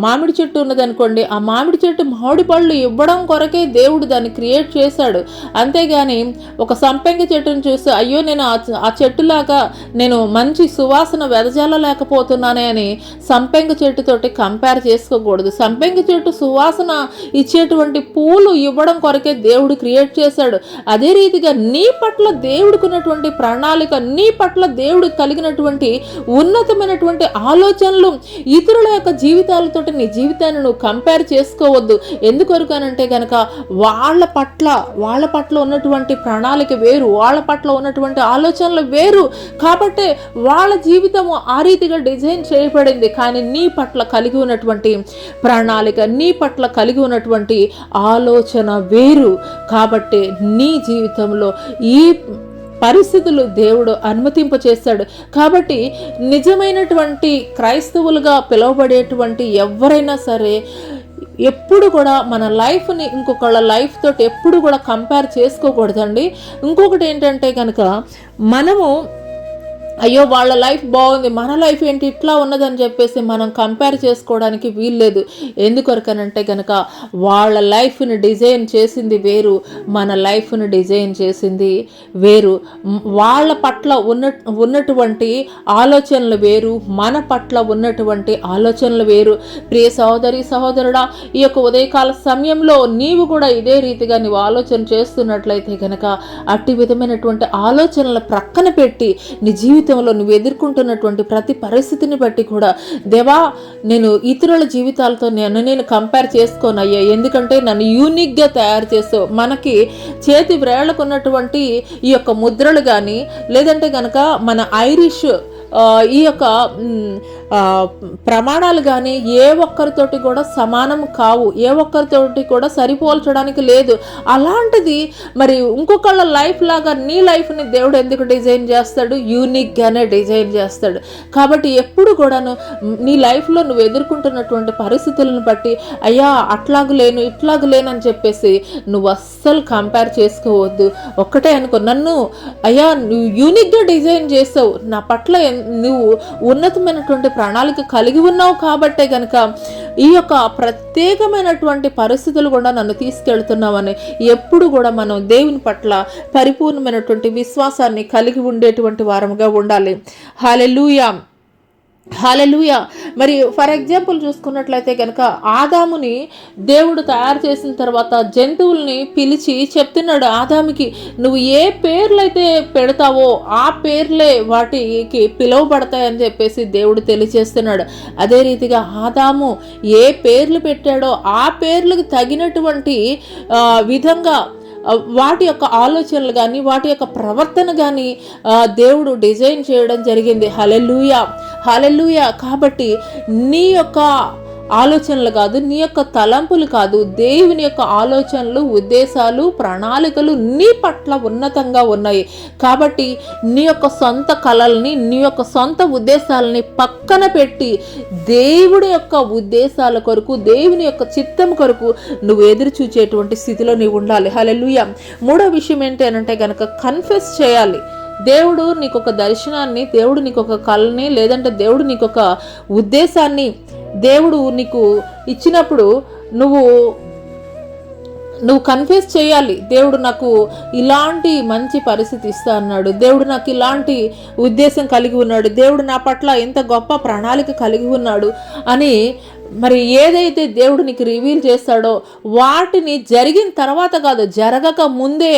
మామిడి చెట్టు ఉన్నదనుకోండి, ఆ మామిడి చెట్టు మామిడి పళ్ళు ఇవ్వడం కొరకే దేవుడు దాన్ని క్రియేట్ చేశాడు. అంతేగాని ఒక సంపెంగ చెట్టును చూసి అయ్యో నేను ఆ చెట్టులాగా నేను మంచి సువాసన వెదజల్లలేకపోతున్నానే అని సంపెంగ చెట్టుతోటి కంపేర్ చేసుకోకూడదు. సంపెంగ చెట్టు సువాసన ఇచ్చేటువంటి పూలు ఇవ్వడం కొరకే దేవుడు క్రియేట్ చేశాడు. అదే రీతిగా నీ పట్ల దేవుడుకున్నటువంటి ప్రణాళిక, నీ పట్ల దేవుడు కలిగినటువంటి ఉన్నతమైనటువంటి ఆలోచనలు ఇతరుల యొక్క జీవితాలతోటి నీ జీవితాన్ని నువ్వు కంపేర్ చేసుకోవద్దు. ఎందుకొరకనంటే గనక వాళ్ళ పట్ల ఉన్నటువంటి ప్రణాళిక వేరు, వాళ్ళ పట్ల ఉన్నటువంటి ఆలోచనలు వేరు. కాబట్టి వాళ్ళ జీవితము ఆ రీతిగా డిజైన్ చేయబడింది. కానీ నీ పట్ల కలిగి ఉన్నటువంటి ప్రణాళిక, నీ పట్ల కలిగి ఉన్నటువంటి ఆలోచన వేరు. కాబట్టి నీ జీవితంలో ఈ పరిస్థితులు దేవుడు అనుమతింప చేశాడు. కాబట్టి నిజమైనటువంటి క్రైస్తవులుగా పిలువబడేటువంటి ఎవరైనా సరే ఎప్పుడు కూడా మన లైఫ్ని ఇంకొకళ్ళ లైఫ్ తోటి ఎప్పుడు కూడా కంపేర్ చేసుకోకూడదండి. ఇంకొకటి ఏంటంటే కనుక మనము అయ్యో వాళ్ళ లైఫ్ బాగుంది, మన లైఫ్ ఏంటి ఇట్లా ఉన్నదని చెప్పేసి మనం కంపేర్ చేసుకోవడానికి వీల్లేదు. ఎందుకొరకనంటే కనుక వాళ్ళ లైఫ్ని డిజైన్ చేసింది వేరు, మన లైఫ్ని డిజైన్ చేసింది వేరు. వాళ్ళ పట్ల ఉన్నటువంటి ఆలోచనలు వేరు, మన పట్ల ఉన్నటువంటి ఆలోచనలు వేరు. ప్రియ సహోదరి సహోదరుడా, ఈ యొక్క ఉదయకాల సమయంలో నీవు కూడా ఇదే రీతిగా నీవు ఆలోచన చేస్తున్నట్లయితే కనుక అట్టి విధమైనటువంటి ఆలోచనల ప్రక్కన పెట్టి నీ జీవితంలో నువ్వు ఎదుర్కొంటున్నటువంటి ప్రతి పరిస్థితిని బట్టి కూడా దేవా నేను ఇతరుల జీవితాలతో నేను కంపేర్ చేసుకోనయ్యా, ఎందుకంటే నన్ను యూనిక్గా తయారు చేస్తావు. మనకి చేతి వ్రేళ్లకు ఉన్నటువంటి ఈ యొక్క ముద్రలు కానీ లేదంటే కనుక మన ఐరిష్ ఈ యొక్క ప్రమాణాలు కానీ ఏ ఒక్కరితోటి కూడా సమానం కావు, ఏ ఒక్కరితోటి కూడా సరిపోల్చడానికి లేదు. అలాంటిది మరి ఇంకొకళ్ళ లైఫ్ లాగా నీ లైఫ్ని దేవుడు ఎందుకు డిజైన్ చేస్తాడు? యూనిక్గానే డిజైన్ చేస్తాడు. కాబట్టి ఎప్పుడు కూడాను నీ లైఫ్లో నువ్వు ఎదుర్కొంటున్నటువంటి పరిస్థితులను బట్టి అయ్యా అట్లాగు లేను ఇట్లాగు లేను అని చెప్పేసి నువ్వు అస్సలు కంపేర్ చేసుకోవద్దు. ఒక్కటే అనుకో, నన్ను అయ్యా నువ్వు యూనిక్గా డిజైన్ చేసావు, నా పట్ల నువ్వు ఉన్నతమైనటువంటి ప్రణాళిక కలిగి ఉన్నావు కాబట్టే కనుక ఈ యొక్క ప్రత్యేకమైనటువంటి పరిస్థితులు కూడా నన్ను తీసుకెళ్తున్నామని ఎప్పుడు కూడా మనం దేవుని పట్ల పరిపూర్ణమైనటువంటి విశ్వాసాన్ని కలిగి ఉండేటువంటి వారముగా ఉండాలి. హల్లెలూయా, హల్లెలూయా. మరి ఫర్ ఎగ్జాంపుల్ చూసుకున్నట్లయితే కనుక ఆదాముని దేవుడు తయారు చేసిన తర్వాత జంతువుల్ని పిలిచి చెప్తున్నాడు ఆదాముకి, నువ్వు ఏ పేర్లైతే పెడతావో ఆ పేర్లే వాటికి పిలువబడతాయని చెప్పేసి దేవుడు తెలియజేస్తున్నాడు. అదే రీతిగా ఆదాము ఏ పేర్లు పెట్టాడో ఆ పేర్లకు తగినటువంటి విధంగా వాటి యొక్క ఆలోచనలు కానీ వాటి యొక్క ప్రవర్తన కానీ దేవుడు డిజైన్ చేయడం జరిగింది. హల్లెలూయా, హల్లెలూయా. కాబట్టి నీ యొక్క ఆలోచనలు కాదు, నీ యొక్క తలంపులు కాదు, దేవుని యొక్క ఆలోచనలు, ఉద్దేశాలు, ప్రణాళికలు నీ పట్ల ఉన్నతంగా ఉన్నాయి. కాబట్టి నీ యొక్క సొంత కలల్ని, నీ యొక్క సొంత ఉద్దేశాలని పక్కన పెట్టి దేవుడి యొక్క ఉద్దేశాల కొరకు, దేవుని యొక్క చిత్తం కొరకు నువ్వు ఎదురు చూచేటువంటి స్థితిలో నీవు ఉండాలి. హల్లెలూయా. మూడో విషయం ఏంటి అంటే కనుక కన్ఫెస్ చేయాలి. దేవుడు నీకు ఒక దర్శనాన్ని, దేవుడు నీకు ఒక కళని, లేదంటే దేవుడు నీకు ఒక ఉద్దేశాన్ని దేవుడు నీకు ఇచ్చినప్పుడు నువ్వు కన్ఫెస్ చేయాలి. దేవుడు నాకు ఇలాంటి మంచి పరిస్థితి ఇస్తా అన్నాడు, దేవుడు నాకు ఇలాంటి ఉద్దేశం కలిగి ఉన్నాడు, దేవుడు నా పట్ల ఎంత గొప్ప ప్రణాళిక కలిగి ఉన్నాడు అని మరి ఏదైతే దేవుడు నీకు రివీల్ చేస్తాడో వాటిని జరిగిన తర్వాత కాదు, జరగక ముందే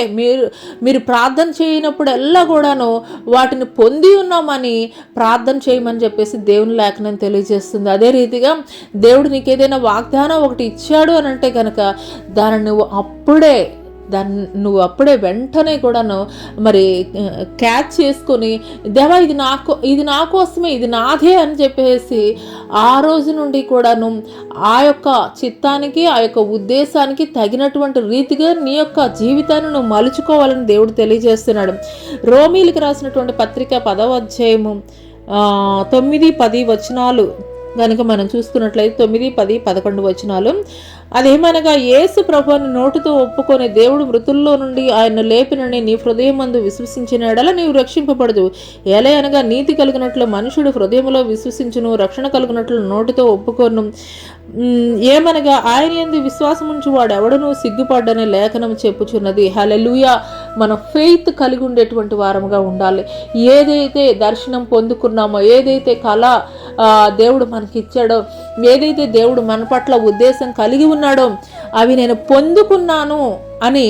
మీరు ప్రార్థన చేయనప్పుడల్లా కూడాను వాటిని పొంది ఉన్నామని ప్రార్థన చేయమని చెప్పేసి దేవుని లేఖనం తెలియజేస్తుంది. అదే రీతిగా దేవుడు నీకు ఏదైనా వాగ్దానం ఒకటి ఇచ్చాడు అని అంటే కనుక నువ్వు అప్పుడే వెంటనే కూడాను మరి క్యాచ్ చేసుకొని దేవా ఇది నా కోసమే, ఇది నాదే అని చెప్పేసి ఆ రోజు నుండి కూడాను ఆ యొక్క చిత్తానికి, ఆ యొక్క ఉద్దేశానికి తగినటువంటి రీతిగా నీ యొక్క జీవితాన్ని నువ్వు మలుచుకోవాలని దేవుడు తెలియజేస్తున్నాడు. రోమీలకు రాసినటువంటి పత్రిక 10వ అధ్యాయము 9-10 వచనాలు కనుక మనం చూసుకున్నట్లయితే 9, 10, 11 వచనాలు, అదేమనగా యేసు ప్రభువుని నోటితో ఒప్పుకొని దేవుడు మృతుల్లో నుండి ఆయన లేపినని నీ హృదయమందు విశ్వసించిన ఎడల నీవు రక్షింపబడదు. ఎలా అనగా నీతి కలిగినట్లు మనుషుడు హృదయంలో విశ్వసించును, రక్షణ కలిగినట్లు నోటితో ఒప్పుకోను. ఏమనగా ఆయన యందు విశ్వాసం ఉంచి వాడు ఎవడనూ సిగ్గుపడ్డనే లేఖనం చెప్పుచున్నది. హల్లెలూయా. మన ఫెయిత్ కలిగి ఉండేటువంటి వారముగా ఉండాలి. ఏదైతే దర్శనం పొందుకున్నామో, ఏదైతే కళ దేవుడు మనకిచ్చాడో, ఏదైతే దేవుడు మన పట్ల ఉద్దేశం కలిగి ఉన్నాడో అవి నేను పొందుకున్నాను అని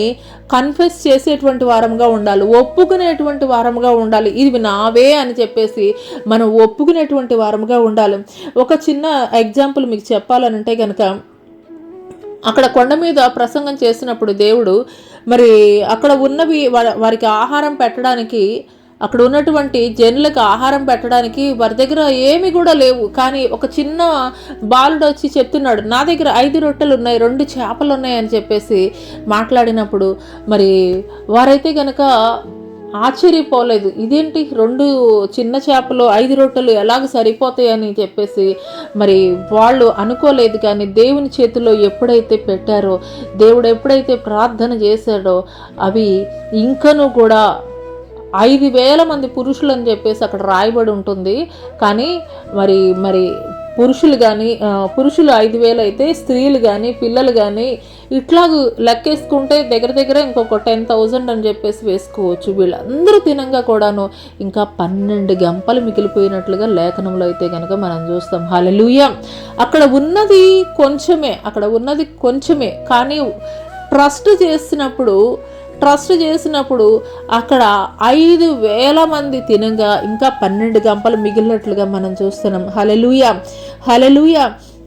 కన్ఫెస్ చేసేటువంటి వారంగా ఉండాలి, ఒప్పుకునేటువంటి వారంగా ఉండాలి. ఇవి నావే అని చెప్పేసి మనం ఒప్పుకునేటువంటి వారంగా ఉండాలి. ఒక చిన్న ఎగ్జాంపుల్ మీకు చెప్పాలనంటే కనుక, అక్కడ కొండ మీద ప్రసంగం చేసినప్పుడు దేవుడు మరి అక్కడ ఉన్నవి వారికి ఆహారం పెట్టడానికి, అక్కడ ఉన్నటువంటి జనులకు ఆహారం పెట్టడానికి వారి దగ్గర ఏమి కూడా లేవు. కానీ ఒక చిన్న బాలుడు వచ్చి చెప్తున్నాడు, నా దగ్గర 5 రొట్టెలు ఉన్నాయి, 2 చేపలు ఉన్నాయి అని చెప్పేసి మాట్లాడినప్పుడు మరి వారైతే కనుక ఆశ్చర్యపోలేదు. ఇదేంటి 2 చిన్న చేపలు 5 రొట్టెలు ఎలాగ సరిపోతాయని చెప్పేసి మరి వాళ్ళు అనుకోలేదు. కానీ దేవుని చేతిలో ఎప్పుడైతే పెట్టారో, దేవుడు ఎప్పుడైతే ప్రార్థన చేశాడో అవి ఇంకనూ కూడా 5,000 మంది పురుషులు అని చెప్పేసి అక్కడ రాయబడి ఉంటుంది. కానీ మరి పురుషులు 5,000 అయితే స్త్రీలు కానీ పిల్లలు కానీ ఇట్లాగూ లెక్కేసుకుంటే దగ్గర ఇంకొక 10,000 అని చెప్పేసి వేసుకోవచ్చు. వీళ్ళందరూ తినంగా కూడాను ఇంకా 12 గంపలు మిగిలిపోయినట్లుగా లేఖనంలో అయితే కనుక మనం చూస్తాం. హల్లెలూయా. అక్కడ ఉన్నది కొంచెమే కానీ ట్రస్ట్ చేసినప్పుడు అక్కడ 5,000 మంది తినగా ఇంకా 12 గంపలు మిగిలినట్లుగా మనం చూస్తున్నాం. హల్లెలూయా, హల్లెలూయా.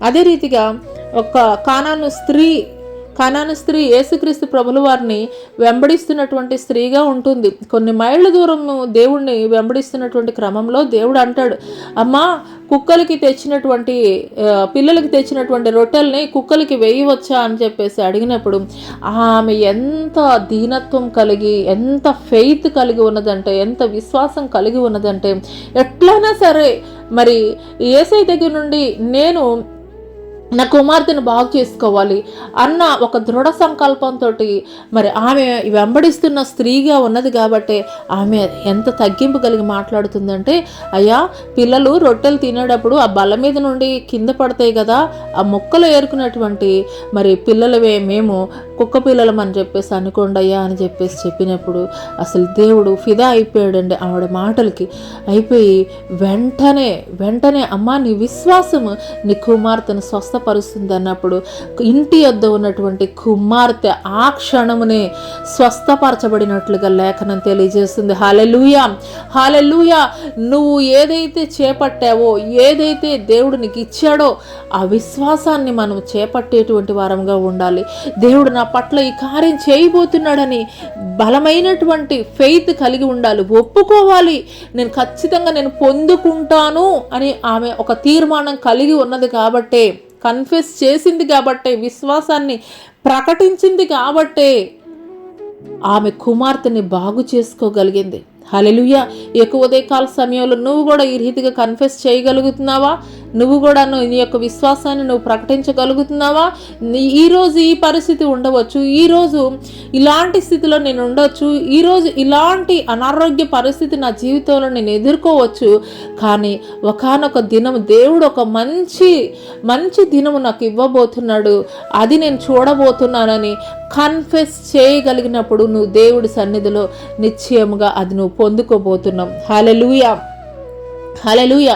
అదే రీతిగా ఒక కానాను స్త్రీ యేసుక్రీస్తు ప్రభుల వారిని వెంబడిస్తున్నటువంటి స్త్రీగా ఉంటుంది. కొన్ని మైళ్ళ దూరం దేవుణ్ణి వెంబడిస్తున్నటువంటి క్రమంలో దేవుడు అంటాడు, అమ్మా పిల్లలకి తెచ్చినటువంటి రొట్టెల్ని కుక్కలకి వేయవచ్చా అని చెప్పేసి అడిగినప్పుడు ఆమె ఎంత దీనత్వం కలిగి, ఎంత ఫెయిత్ కలిగి ఉన్నదంటే, ఎంత విశ్వాసం కలిగి ఉన్నదంటే, ఎట్లయినా సరే మరి యేసయ్య దగ్గర నుండి నేను నా కుమార్తెను బాగు చేసుకోవాలి అన్న ఒక దృఢ సంకల్పంతో మరి ఆమె వెంబడిస్తున్న స్త్రీగా ఉన్నది కాబట్టి ఆమె ఎంత తగ్గింపు కలిగి మాట్లాడుతుందంటే, అయ్యా పిల్లలు రొట్టెలు తినేటప్పుడు ఆ బల్ల మీద నుండి కింద పడతాయి కదా, ఆ ముక్కలు ఏరుకున్నటువంటి మరి పిల్లలవే మేము కుక్క పిల్లలం అని చెప్పేసి అనుకోండి అయ్యా అని చెప్పేసి చెప్పినప్పుడు అసలు దేవుడు ఫిదా అయిపోయాడండి ఆవిడ మాటలకి. అయిపోయి వెంటనే అమ్మా నీ విశ్వాసము నీ కుమార్తెను స్వస్థపరుస్తుంది అన్నప్పుడు ఇంటి వద్ద ఉన్నటువంటి కుమార్తె ఆ క్షణమునే స్వస్థపరచబడినట్లుగా లేఖనం తెలియజేస్తుంది. హల్లెలూయా, హల్లెలూయా. నువ్వు ఏదైతే చేపట్టావో, ఏదైతే దేవుడు నీకు ఇచ్చాడో ఆ విశ్వాసాన్ని మనం చేపట్టేటువంటి వారంగా ఉండాలి. దేవుడు నా పట్ల ఈ కార్యం చేయబోతున్నాడని బలమైనటువంటి ఫెయిత్ కలిగి ఉండాలి, ఒప్పుకోవాలి. నేను ఖచ్చితంగా నేను పొందుకుంటాను అని ఆమె ఒక తీర్మానం కలిగి ఉన్నది కాబట్టే, కన్ఫెస్ చేసింది కాబట్టే, విశ్వాసాన్ని ప్రకటించింది కాబట్టే ఆమె కుమార్తెని బాగు చేసుకోగలిగింది. హల్లెలూయా. ఎక్కువ ఉదయకాల సమయంలో నువ్వు కూడా ఈ రీతిగా కన్ఫెస్ చేయగలుగుతున్నావా? నువ్వు కూడా నీ యొక్క విశ్వాసాన్ని నువ్వు ప్రకటించగలుగుతున్నావా? ఈరోజు ఈ పరిస్థితి ఉండవచ్చు, ఈరోజు ఇలాంటి స్థితిలో నేను ఉండవచ్చు, ఈరోజు ఇలాంటి అనారోగ్య పరిస్థితి నా జీవితంలో నేను ఎదుర్కోవచ్చు. కానీ ఒకానొక దినం దేవుడు ఒక మంచి దినము నాకు ఇవ్వబోతున్నాడు, అది నేను చూడబోతున్నానని కన్ఫెస్ చేయగలిగినప్పుడు నువ్వు దేవుడి సన్నిధిలో నిశ్చయముగా అది నువ్వు పొందుకోబోతున్నావు. హల్లెలూయా, హల్లెలూయా.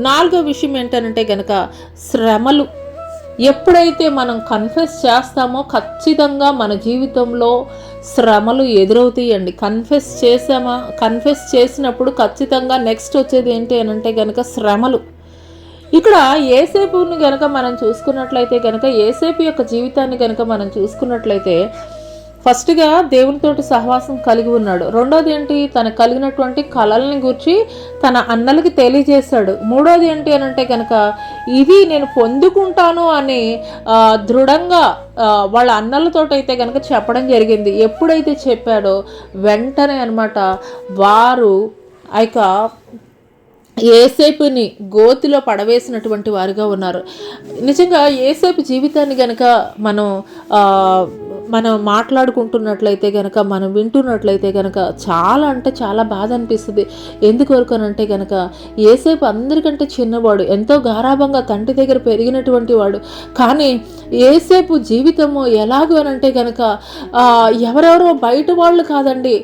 4వ విషయం ఏంటంటే కనుక శ్రమలు. ఎప్పుడైతే మనం కన్ఫెస్ చేస్తామో ఖచ్చితంగా మన జీవితంలో శ్రమలు ఎదురవుతాయండి. కన్ఫెస్ చేసినప్పుడు ఖచ్చితంగా నెక్స్ట్ వచ్చేది ఏంటి అంటే కనుక శ్రమలు. ఇక్కడ యేసేపుని కనుక మనం చూసుకున్నట్లయితే కనుక యేసేపు యొక్క జీవితాన్ని కనుక మనం చూసుకున్నట్లయితే ఫస్ట్గా దేవునితోటి సహవాసం కలిగి ఉన్నాడు. రెండోది ఏంటి, తనకు కలిగినటువంటి కళల్ని గురించి తన అన్నలకి తెలియజేశాడు. మూడోది ఏంటి అని అంటే కనుక ఇది నేను పొందుకుంటాను అని దృఢంగా వాళ్ళ అన్నలతో అయితే కనుక చెప్పడం జరిగింది. ఎప్పుడైతే చెప్పాడో వెంటనే అన్నమాట వారు ఆ యొక్క యేసేపుని గోతిలో పడవేసినటువంటి వారుగా ఉన్నారు. నిజంగా యేసేపు జీవితాన్ని కనుక మనం మాట్లాడుకుంటున్నట్లయితే కనుక, మనం వింటున్నట్లయితే కనుక చాలా అంటే చాలా బాధ అనిపిస్తుంది. ఎందుకొరకనంటే కనుక యేసేపు అందరికంటే చిన్నవాడు, ఎంతో గారాభంగా తండ్రి దగ్గర పెరిగినటువంటి వాడు. కానీ యేసేపు జీవితము ఎలాగో అనంటే కనుక ఎవరెవరో బయట వాళ్ళు కాదండి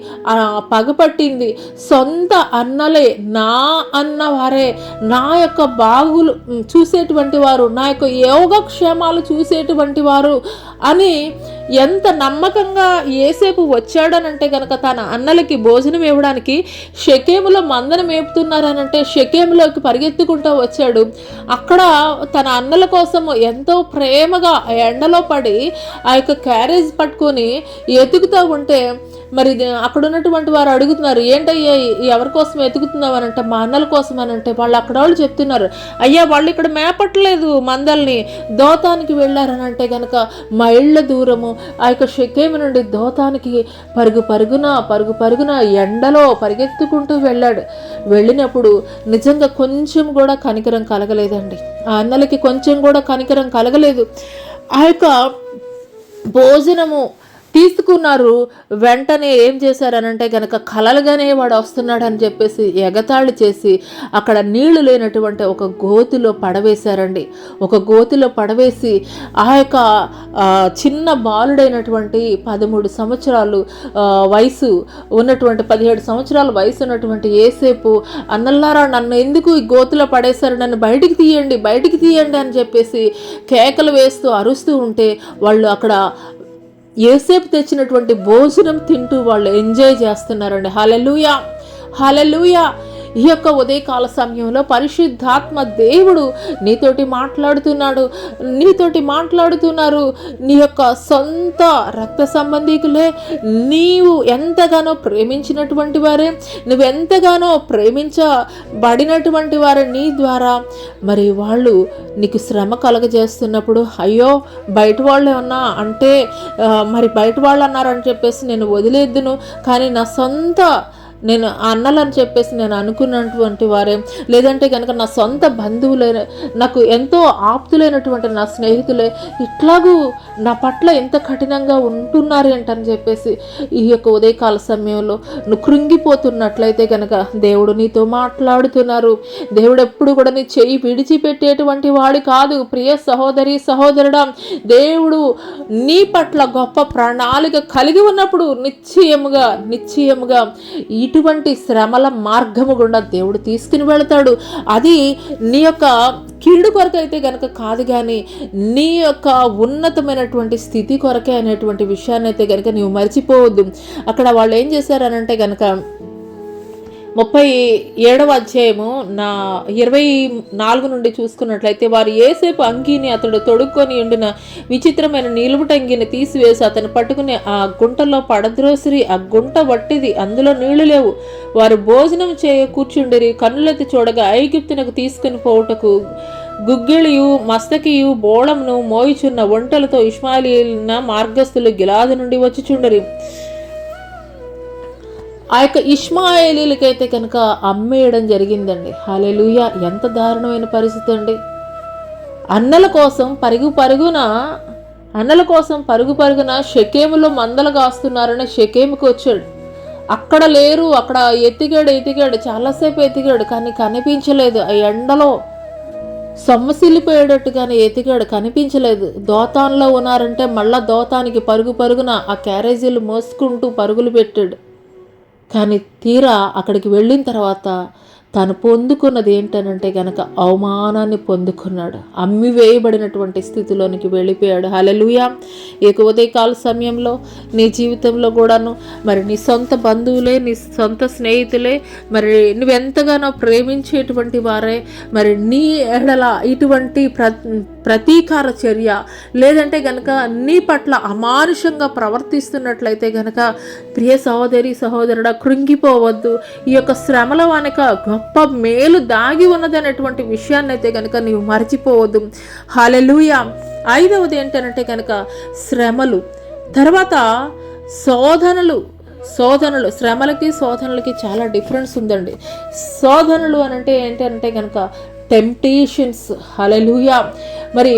పగపట్టింది, సొంత అన్నలే, నా అన్నవారే, నా యొక్క బాగులు చూసేటువంటి వారు, నా యొక్క యోగక్షేమాలు చూసేటువంటి వారు అని ఎంత నమ్మకంగా యేసేపు వచ్చాడనంటే కనుక తన అన్నలకి భోజనం ఇవ్వడానికి షెకెములో మందను మేపుతున్నారనంటే షెకెములోకి పరిగెత్తుకుంటూ వచ్చాడు. అక్కడ తన అన్నల కోసం ఎంతో ప్రేమగా ఎండలో పడి ఆ యొక్క క్యారేజ్ పట్టుకొని ఎతుకుతూ ఉంటే మరి అక్కడ ఉన్నటువంటి వారు అడుగుతున్నారు, ఏంటయ్యా ఎవరి కోసం ఎతుకుతున్నావు అనంటే మా అన్నల కోసం అనంటే వాళ్ళు చెప్తున్నారు, అయ్యా వాళ్ళు ఇక్కడ మేపట్లేదు మందల్ని, దోతానికి వెళ్ళారనంటే కనుక మైళ్ళ దూరము ఆ యొక్క షెకెము నుండి దోతానికి పరుగు పరుగున ఎండలో పరిగెత్తుకుంటూ వెళ్ళినప్పుడు నిజంగా కొంచెం కూడా కనికరం కలగలేదండి. ఆ అన్నలకి కొంచెం కూడా కనికరం కలగలేదు. ఆ యొక్క భోజనము తీసుకున్నారు. వెంటనే ఏం చేశారనంటే కనుక కలలుగానే వాడు వస్తున్నాడు అని చెప్పేసి ఎగతాళి చేసి అక్కడ నీళ్లు లేనటువంటి ఒక గోతిలో పడవేశారండి. ఒక గోతిలో పడవేసి ఆ యొక్క చిన్న బాలుడైనటువంటి 13 సంవత్సరాలు వయసు ఉన్నటువంటి 17 సంవత్సరాల వయసు ఉన్నటువంటి యేసేపు, అన్నల్లారా నన్ను ఎందుకు ఈ గోతిలో పడేశారు, నన్ను బయటికి తీయండి అని చెప్పేసి కేకలు వేస్తూ అరుస్తూ ఉంటే వాళ్ళు అక్కడ యేసేపు తెచ్చినటువంటి భోజనం తింటూ వాళ్ళు ఎంజాయ్ చేస్తున్నారండి. హల్లెలూయా, హల్లెలూయా. ఈ యొక్క ఉదయకాల సమయంలో పరిశుద్ధాత్మ దేవుడు నీతోటి మాట్లాడుతున్నారు. నీ యొక్క సొంత రక్త సంబంధికులే, నీవు ఎంతగానో ప్రేమించినటువంటి వారే, నువ్వెంతగానో ప్రేమించబడినటువంటి వారే నీ ద్వారా మరి వాళ్ళు నీకు శ్రమ కలగజేస్తున్నప్పుడు అయ్యో బయట వాళ్ళు ఏమన్నా అంటే మరి బయట వాళ్ళు అన్నారని చెప్పేసి నేను వదిలేద్దును, కానీ నా సొంత నేను అన్నలని చెప్పేసి నేను అనుకున్నటువంటి వారే, లేదంటే కనుక నా సొంత బంధువులే, నాకు ఎంతో ఆప్తులైనటువంటి నా స్నేహితులే ఇట్లాగూ నా పట్ల ఎంత కఠినంగా ఉంటున్నారు ఏంటని చెప్పేసి ఈ యొక్క ఉదయకాల సమయంలో నువ్వు కృంగిపోతున్నట్లయితే కనుక దేవుడు నీతో మాట్లాడుతున్నారు. దేవుడు ఎప్పుడు కూడా నీ చెయ్యి విడిచిపెట్టేటువంటి వాడు కాదు. ప్రియ సహోదరి సహోదరుడా, దేవుడు నీ పట్ల గొప్ప ప్రణాళిక కలిగి ఉన్నప్పుడు నిశ్చయముగా ఇటువంటి శ్రమల మార్గము గుండా దేవుడు తీసుకుని వెళతాడు. అది నీ యొక్క కీడు కొరకు అయితే గనక కాదు, కానీ నీ యొక్క ఉన్నతమైనటువంటి స్థితి కొరకే అనేటువంటి విషయాన్ని అయితే గనక నీవు మర్చిపోవద్దు. అక్కడ వాళ్ళు ఏం చేశారనంటే గనక 37వ అధ్యాయము 24 నుండి చూసుకున్నట్లయితే, వారు యేసేపు అంగీని అతడు తొడుక్కొని ఉండిన విచిత్రమైన నిలువుటంగిని తీసివేసి అతను పట్టుకుని ఆ గుంటలో పడద్రోసిరి. ఆ గుంట వట్టిది, అందులో నీళ్లు లేవు. వారు భోజనం చేయ కూర్చుండిరి. కన్నులెత్తి చూడగా ఐగుప్తునకు తీసుకుని పోవుటకు గుగ్గిళియు మస్తకియు బోళమును మోయిచున్న ఒంటలతో ఇష్మాయిలీయుల మార్గస్థులు గిలాదు నుండి వచ్చిచుండరి. ఆ యొక్క ఇష్మాయేలీలకైతే కనుక అమ్మేయడం జరిగిందండి. హల్లెలూయా! ఎంత దారుణమైన పరిస్థితి అండి. అన్నల కోసం పరుగు పరుగున షెకేములో మందలు కాస్తున్నారని షెకేముకి వచ్చాడు. అక్కడ లేరు. అక్కడ ఎతికాడు, చాలాసేపు ఎతికాడు, కానీ కనిపించలేదు. ఆ ఎండలో సొమ్మసిల్లిపోయేటట్టుగానే ఎతికాడు, కనిపించలేదు. దోతాన్లో ఉన్నారంటే మళ్ళా దోతానికి పరుగున ఆ క్యారేజీలు మోసుకుంటూ పరుగులు పెట్టాడు. కానీ తీరా అక్కడికి వెళ్ళిన తర్వాత తను పొందుకున్నది ఏంటనంటే కనుక అవమానాన్ని పొందుకున్నాడు. అమ్మి వేయబడినటువంటి స్థితిలోనికి వెళ్ళిపోయాడు. హల్లెలూయా! ఈ ఉదయకాల సమయంలో నీ జీవితంలో కూడాను మరి నీ సొంత బంధువులే, నీ సొంత స్నేహితులే, మరి నువ్వెంతగానో ప్రేమించేటువంటి వారే మరి నీ ఎడల ఇటువంటి ప్రతీకార చర్య, లేదంటే కనుక నీ పట్ల అమానుషంగా ప్రవర్తిస్తున్నట్లయితే కనుక ప్రియ సహోదరి సహోదరుడా, కృంగిపోవద్దు. ఈ యొక్క శ్రమల వెనుక గొప్ప మేలు దాగి ఉన్నదనేటువంటి విషయాన్ని అయితే కనుక నీవు మర్చిపోవద్దు. హల్లెలూయా! 5వది ఏంటంటే కనుక శ్రమలు. తర్వాత శోధనలు. శ్రమలకి చాలా డిఫరెన్స్ ఉందండి. శోధనలు అనంటే ఏంటంటే కనుక టెంప్టేషన్స్. హల్లెలూయా! మరి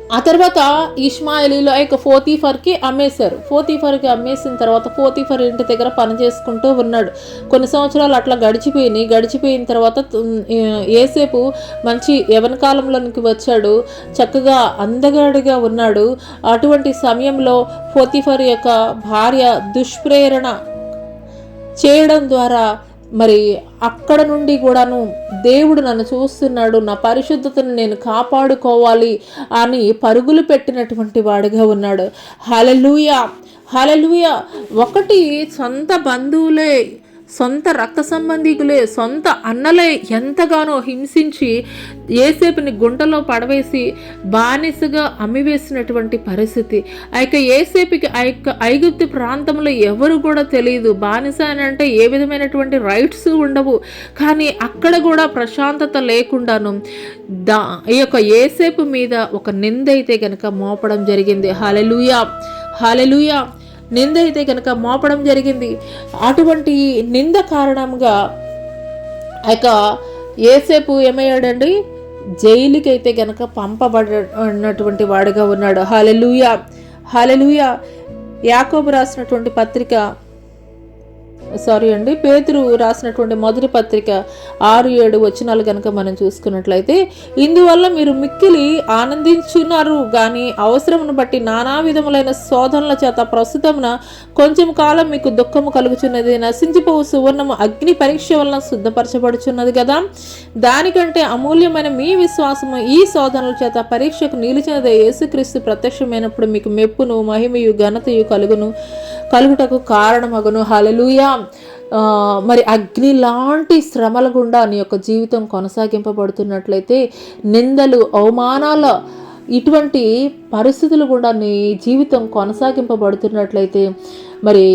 ఆ తర్వాత ఇష్మాయేలీలు ఆ యొక్క పోతీఫర్కి అమ్మేశారు. పోతీఫర్కి అమ్మేసిన తర్వాత పోతీఫర్ ఇంటి దగ్గర పని చేసుకుంటూ ఉన్నాడు. కొన్ని సంవత్సరాలు అట్లా గడిచిపోయిన తర్వాత యేసేపు మంచి యవ్వన కాలంలోనికి వచ్చాడు. చక్కగా అందగాడిగా ఉన్నాడు. అటువంటి సమయంలో పోతీఫర్ యొక్క భార్య దుష్ప్రేరణ చేయడం ద్వారా మరి అక్కడ నుండి కూడాను దేవుడు నన్ను చూస్తున్నాడు, నా పరిశుద్ధతను నేను కాపాడుకోవాలి అని పరుగులు పెట్టినటువంటి వాడిగా ఉన్నాడు. హల్లెలూయా! ఒకటి సొంత బంధువులే, సొంత రక్త సంబంధికులే, సొంత అన్నలే ఎంతగానో హింసించి యేసేపుని గుంటలో పడవేసి బానిసగా అమ్మివేసినటువంటి పరిస్థితి. ఆ యొక్క యేసేపుకి ఆ యొక్క ఐగుప్తు ప్రాంతంలో ఎవరు కూడా తెలియదు. బానిస అని అంటే ఏ విధమైనటువంటి రైట్స్ ఉండవు. కానీ అక్కడ కూడా ప్రశాంతత లేకుండాను ఈ యొక్క యేసేపు మీద ఒక నింద అయితే కనుక మోపడం జరిగింది. హల్లెలూయా! నింద అయితే కనుక మోపడం జరిగింది. అటువంటి నింద కారణంగా ఆ యొక్క యేసేపు ఏమయ్యాడండి, జైలుకి అయితే కనుక పంపబడినటువంటి వాడుగా ఉన్నాడు. హల్లెలూయా! యాకోబు రాసినటువంటి పత్రిక పేతురు రాసినటువంటి మొదటి పత్రిక 6-7 వచనాలు కనుక మనం చూసుకున్నట్లయితే, ఇందువల్ల మీరు మిక్కిలి ఆనందించున్నారు కానీ అవసరమును బట్టి నానా విధములైన శోధనల చేత ప్రస్తుతమున కొంచెం కాలం మీకు దుఃఖము కలుగుచున్నది. నశించిపోవు సువర్ణము అగ్ని పరీక్ష వలన శుద్ధపరచబడుచున్నది కదా. దానికంటే అమూల్యమైన మీ విశ్వాసము ఈ శోధనల చేత పరీక్షకు నిలిచినదే యేసుక్రీస్తు ప్రత్యక్షమైనప్పుడు మీకు మెప్పును మహిమయు ఘనతయు కలుగుటకు కారణమగును. హల్లెలూయా! మరి అగ్ని లాంటి శ్రమల గుండా నీ యొక్క జీవితం కొనసాగింపబడుతున్నట్లయితే, నిందలు, అవమానాల ఇటువంటి పరిస్థితులు కూడా నీ జీవితం కొనసాగింపబడుతున్నట్లయితే, మరి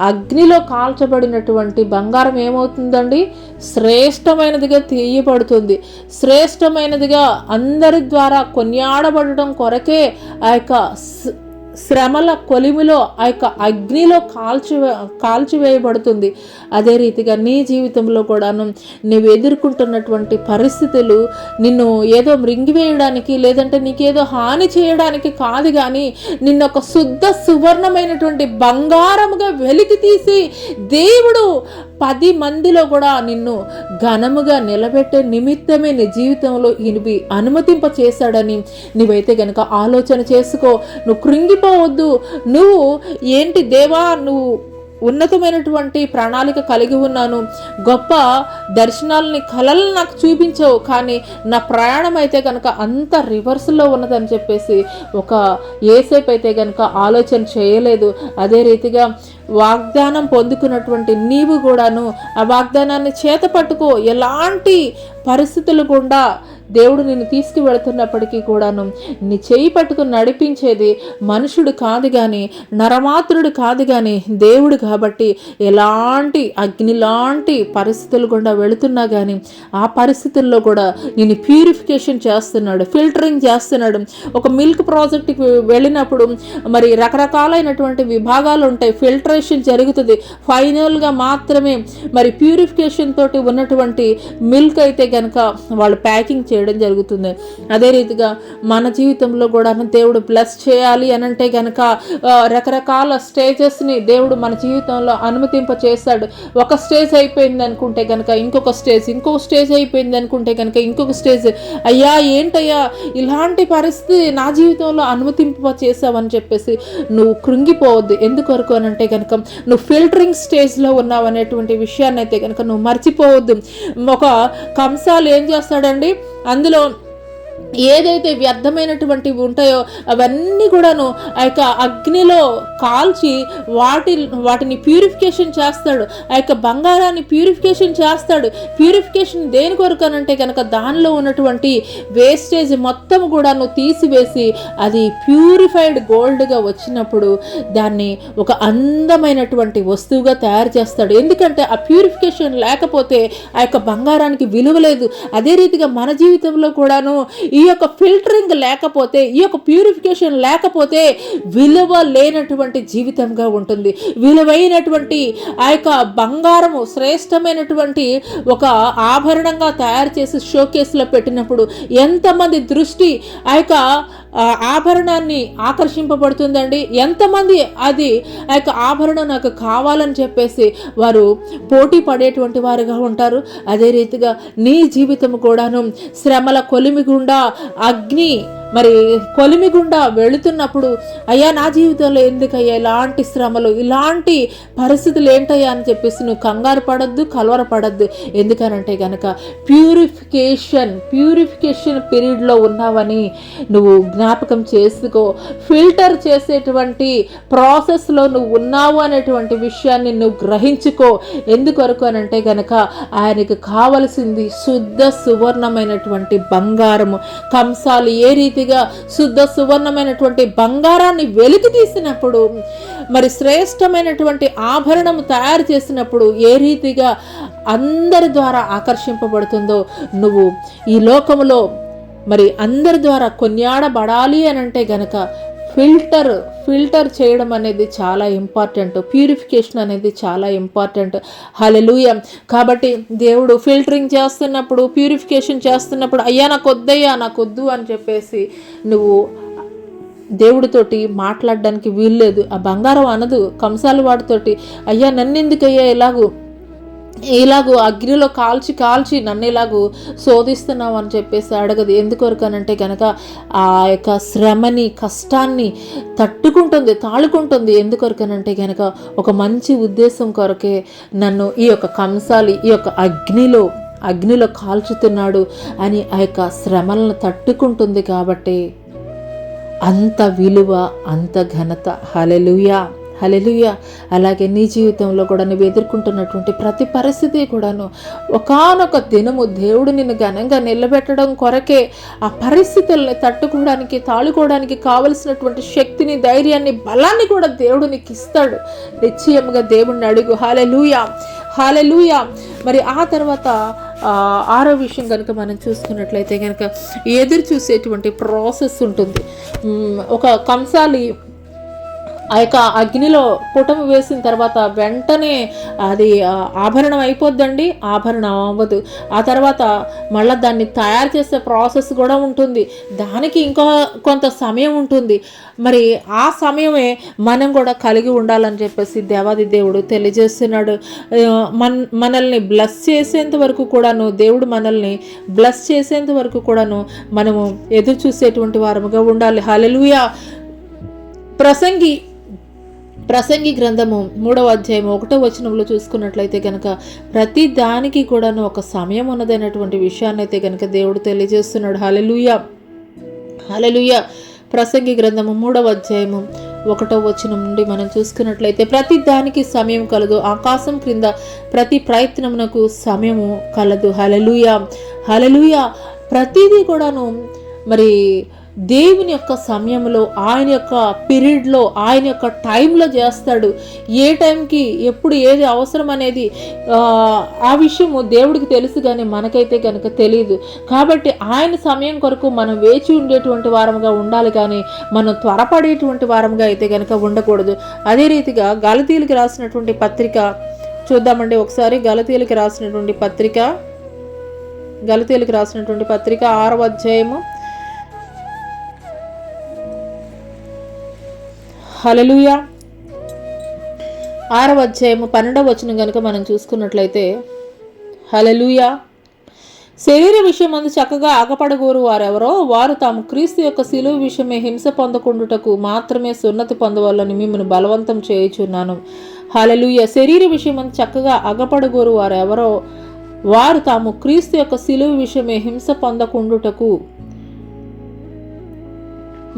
అగ్నిలో కాల్చబడినటువంటి బంగారం ఏమవుతుందండి, శ్రేష్టమైనదిగా తీయబడుతుంది. శ్రేష్టమైనదిగా అందరి ద్వారా కొనియాడబడటం కొరకే ఆ యొక్క శ్రమల కొలిమిలో ఆ యొక్క అగ్నిలో కాల్చివేయబడుతుంది. అదే రీతిగా నీ జీవితంలో కూడాను నువ్వు ఎదుర్కొంటున్నటువంటి పరిస్థితులు నిన్ను ఏదో మృంగివేయడానికి లేదంటే నీకేదో హాని చేయడానికి కాదు, కానీ నిన్ను ఒక శుద్ధ సువర్ణమైనటువంటి బంగారముగా వెలికి తీసి దేవుడు 10 మందిలో కూడా నిన్ను ఘనముగా నిలబెట్టే నిమిత్తమే నీ జీవితంలో ఇవి అనుమతింప చేశాడని నువ్వైతే గనక ఆలోచన చేసుకో. నువ్వు కృంగిపోవద్దు. నువ్వు ఏంటి దేవా, నువ్వు ఉన్నతమైనటువంటి ప్రణాళిక కలిగి ఉన్నాను, గొప్ప దర్శనాలని కలలను నాకు చూపించవు, కానీ నా ప్రయాణం అయితే కనుక అంత రివర్స్లో ఉన్నదని చెప్పేసి ఒక ఏసేపు అయితే కనుక ఆలోచన చేయలేదు. అదే రీతిగా వాగ్దానం పొందుకున్నటువంటి నీవు కూడాను ఆ వాగ్దానాన్ని చేత పట్టుకో. ఎలాంటి పరిస్థితులు గుండా దేవుడు నిన్ను తీసుకువెళుతున్నప్పటికీ కూడాను నీ చేయి పట్టుకుని నడిపించేది మనుషుడు కాదు, కానీ నరమాత్రుడు కాదు, కానీ దేవుడు. కాబట్టి ఎలాంటి అగ్నిలాంటి పరిస్థితులు గుండా వెళుతున్నా కానీ ఆ పరిస్థితుల్లో కూడా నిన్ను ప్యూరిఫికేషన్ చేస్తున్నాడు, ఫిల్టరింగ్ చేస్తున్నాడు. ఒక మిల్క్ ప్రాజెక్ట్కి వెళ్ళినప్పుడు మరి రకరకాలైనటువంటి విభాగాలు ఉంటాయి, ఫిల్టరేషన్ జరుగుతుంది. ఫైనల్గా మాత్రమే మరి ప్యూరిఫికేషన్ తోటి ఉన్నటువంటి మిల్క్ అయితే కనుక వాళ్ళు ప్యాకింగ్ చేయడం జరుగుతుంది. అదే రీతిగా మన జీవితంలో కూడా దేవుడు బ్లెస్ చేయాలి అనంటే కనుక రకరకాల స్టేజెస్ని దేవుడు మన జీవితంలో అనుమతింప చేస్తాడు. ఒక స్టేజ్ అయిపోయింది అనుకుంటే కనుక ఇంకొక స్టేజ్ అయిపోయింది అనుకుంటే కనుక ఇంకొక స్టేజ్. అయ్యా ఏంటయ్యా ఇలాంటి పరిస్థితి నా జీవితంలో అనుమతింప చేసావని చెప్పేసి నువ్వు కృంగిపోవద్దు. ఎందుకొరకు అనంటే కనుక నువ్వు ఫిల్టరింగ్ స్టేజ్లో ఉన్నావు అనేటువంటి విషయాన్ని అయితే కనుక నువ్వు మర్చిపోవద్దు. ఒక కంసాలు ఏం చేస్తాడండి, అందులో ఏదైతే వ్యర్థమైనటువంటివి ఉంటాయో అవన్నీ కూడాను ఆ యొక్క అగ్నిలో కాల్చి వాటిని ప్యూరిఫికేషన్ చేస్తాడు. ఆ యొక్క బంగారాన్ని ప్యూరిఫికేషన్ చేస్తాడు. ప్యూరిఫికేషన్ దేని కొరకు అనంటే కనుక దానిలో ఉన్నటువంటి వేస్టేజ్ మొత్తం కూడాను తీసివేసి అది ప్యూరిఫైడ్ గోల్డ్గా వచ్చినప్పుడు దాన్ని ఒక అందమైనటువంటి వస్తువుగా తయారు చేస్తాడు. ఎందుకంటే ఆ ప్యూరిఫికేషన్ లేకపోతే ఆ యొక్క బంగారానికి విలువ లేదు. అదే రీతిగా మన జీవితంలో కూడాను ఈ యొక్క ఫిల్టరింగ్ లేకపోతే, ఈ యొక్క ప్యూరిఫికేషన్ లేకపోతే విలువ లేనటువంటి జీవితంగా ఉంటుంది. విలువైనటువంటి ఆ యొక్క బంగారము శ్రేష్టమైనటువంటి ఒక ఆభరణంగా తయారు చేసి షోకేస్లో పెట్టినప్పుడు ఎంతమంది దృష్టి ఆ యొక్క ఆభరణాన్ని ఆకర్షింపబడుతుందండి. ఎంతమంది అది ఆ యొక్క ఆభరణం నాకు కావాలని చెప్పేసి వారు పోటీ పడేటువంటి వారుగా ఉంటారు. అదే రీతిగా నీ జీవితం కూడాను శ్రమల కొలిమి గుండా అగ్ని మరి కొలిమి గుండా వెళుతున్నప్పుడు అయ్యా నా జీవితంలో ఎందుకయ్యా ఇలాంటి శ్రమలు, ఇలాంటి పరిస్థితులు ఏంటయ్యా అని చెప్పేసి నువ్వు కంగారు పడద్దు, కలవరపడద్దు. ఎందుకనంటే కనుక ప్యూరిఫికేషన్ పీరియడ్లో ఉన్నావని నువ్వు జ్ఞాపకం చేసుకో. ఫిల్టర్ చేసేటువంటి ప్రాసెస్లో నువ్వు ఉన్నావు అనేటువంటి విషయాన్ని నువ్వు గ్రహించుకో. ఎందుకొరకు అనంటే కనుక ఆయనకు కావలసింది శుద్ధ సువర్ణమైనటువంటి బంగారము. కంసాలు ఏ రీతిగా శుద్ధ సువర్ణమైనటువంటి బంగారాన్ని వెలికి తీసినప్పుడు, మరి శ్రేష్టమైనటువంటి ఆభరణము తయారు చేసినప్పుడు ఏ రీతిగా అందరి ద్వారా ఆకర్షింపబడుతుందో, నువ్వు ఈ లోకములో మరి అందరి ద్వారా కొనియాడబడాలి అనంటే గనక ఫిల్టర్ చేయడం అనేది చాలా ఇంపార్టెంట్. ప్యూరిఫికేషన్ అనేది చాలా ఇంపార్టెంట్. హల్లెలూయా. కాబట్టి దేవుడు ఫిల్టరింగ్ చేస్తున్నప్పుడు, ప్యూరిఫికేషన్ చేస్తున్నప్పుడు అయ్యా నాకొద్దు అని చెప్పేసి నువ్వు దేవుడితోటి మాట్లాడడానికి వీల్లేదు. ఆ బంగారం అనదు కంసాలు వాడితోటి, అయ్యా నన్నెందుకయ్యా ఇలాగూ అగ్నిలో కాల్చి నన్ను ఇలాగూ శోధిస్తున్నావు అని చెప్పేసి అడగదు. ఎందుకొరకనంటే కనుక ఆ యొక్క శ్రమని, కష్టాన్ని తాళుకుంటుంది. ఎందుకొరకనంటే కనుక ఒక మంచి ఉద్దేశం కొరకే నన్ను ఈ యొక్క కంసాలి ఈ యొక్క అగ్నిలో కాల్చుతున్నాడు అని ఆ యొక్క శ్రమలను తట్టుకుంటుంది. కాబట్టి అంత విలువ, అంత ఘనత. హల్లెలూయా. అలాగే నీ జీవితంలో కూడా నువ్వు ఎదుర్కొంటున్నటువంటి ప్రతి పరిస్థితి కూడాను ఒకానొక దినము దేవుడు నిన్ను ఘనంగా నిలబెట్టడం కొరకే. ఆ పరిస్థితుల్ని తట్టుకోవడానికి, తాళుకోవడానికి కావలసినటువంటి శక్తిని, ధైర్యాన్ని, బలాన్ని కూడా దేవుడు నీకు ఇస్తాడు. నిశ్చయముగా దేవుడిని అడుగు. హల్లెలూయా. మరి ఆ తర్వాత 6వ విషయం కనుక మనం చూసుకున్నట్లయితే కనుక ఎదురు చూసేటువంటి ప్రాసెస్ ఉంటుంది. ఒక కంసాలి ఆ యొక్క అగ్నిలో పుటము వేసిన తర్వాత వెంటనే అది ఆభరణం అయిపోద్దండి, ఆభరణం అవ్వదు. ఆ తర్వాత మళ్ళీ దాన్ని తయారు చేసే ప్రాసెస్ కూడా ఉంటుంది, దానికి ఇంకా కొంత సమయం ఉంటుంది. మరి ఆ సమయమే మనం కూడా కలిగి ఉండాలని చెప్పేసి దేవాది దేవుడు తెలియజేస్తున్నాడు. మనల్ని బ్లెస్ చేసేంత వరకు కూడాను, దేవుడు మనల్ని బ్లెస్ చేసేంత వరకు కూడాను మనము ఎదురు చూసేటువంటి వారముగా ఉండాలి. హల్లెలూయా. ప్రసంగి గ్రంథము 3వ అధ్యాయం 1వ వచనంలో చూసుకున్నట్లయితే కనుక ప్రతి దానికి కూడాను ఒక సమయం ఉన్నదైనటువంటి విషయాన్ని అయితే కనుక దేవుడు తెలియజేస్తున్నాడు. హల్లెలూయా, హల్లెలూయా. ప్రసంగి గ్రంథము 3వ అధ్యాయము 1వ వచనం నుండి మనం చూసుకున్నట్లయితే ప్రతి దానికి సమయం కలదు, ఆకాశం క్రింద ప్రతి ప్రయత్నమునకు సమయము కలదు. హల్లెలూయా, హల్లెలూయా. ప్రతిదీ కూడాను మరి దేవుని యొక్క సమయంలో, ఆయన యొక్క పీరియడ్లో, ఆయన యొక్క టైంలో చేస్తాడు. ఏ టైంకి ఎప్పుడు ఏది అవసరం అనేది ఆ విషయము దేవుడికి తెలుసు, కానీ మనకైతే కనుక తెలియదు. కాబట్టి ఆయన సమయం కొరకు మనం వేచి ఉండేటువంటి వారముగా ఉండాలి, కానీ మనం త్వరపడేటువంటి వారముగా అయితే కనుక ఉండకూడదు. అదే రీతిగా గలతీయులకు రాసినటువంటి పత్రిక చూద్దామండి ఒకసారి. గలతీయులకు రాసినటువంటి పత్రిక 6వ అధ్యాయము, హల్లెలూయా, 6వ అధ్యాయము 12వ వచనం కనుక మనం చూసుకున్నట్లయితే, హల్లెలూయా. శరీర విషయమందు చక్కగా ఆగపడగోరు వారెవరో వారు తాము క్రీస్తు యొక్క శిలువ విషయమే హింస పొందకుండుటకు మాత్రమే సున్నతి పొందవాలని మిమ్మల్ని బలవంతం చేయుచున్నాను. హల్లెలూయా. శరీర విషయమందు చక్కగా ఆగపడగోరు వారెవరో వారు తాము క్రీస్తు యొక్క శిలువ విషయమే హింస పొందకుండుటకు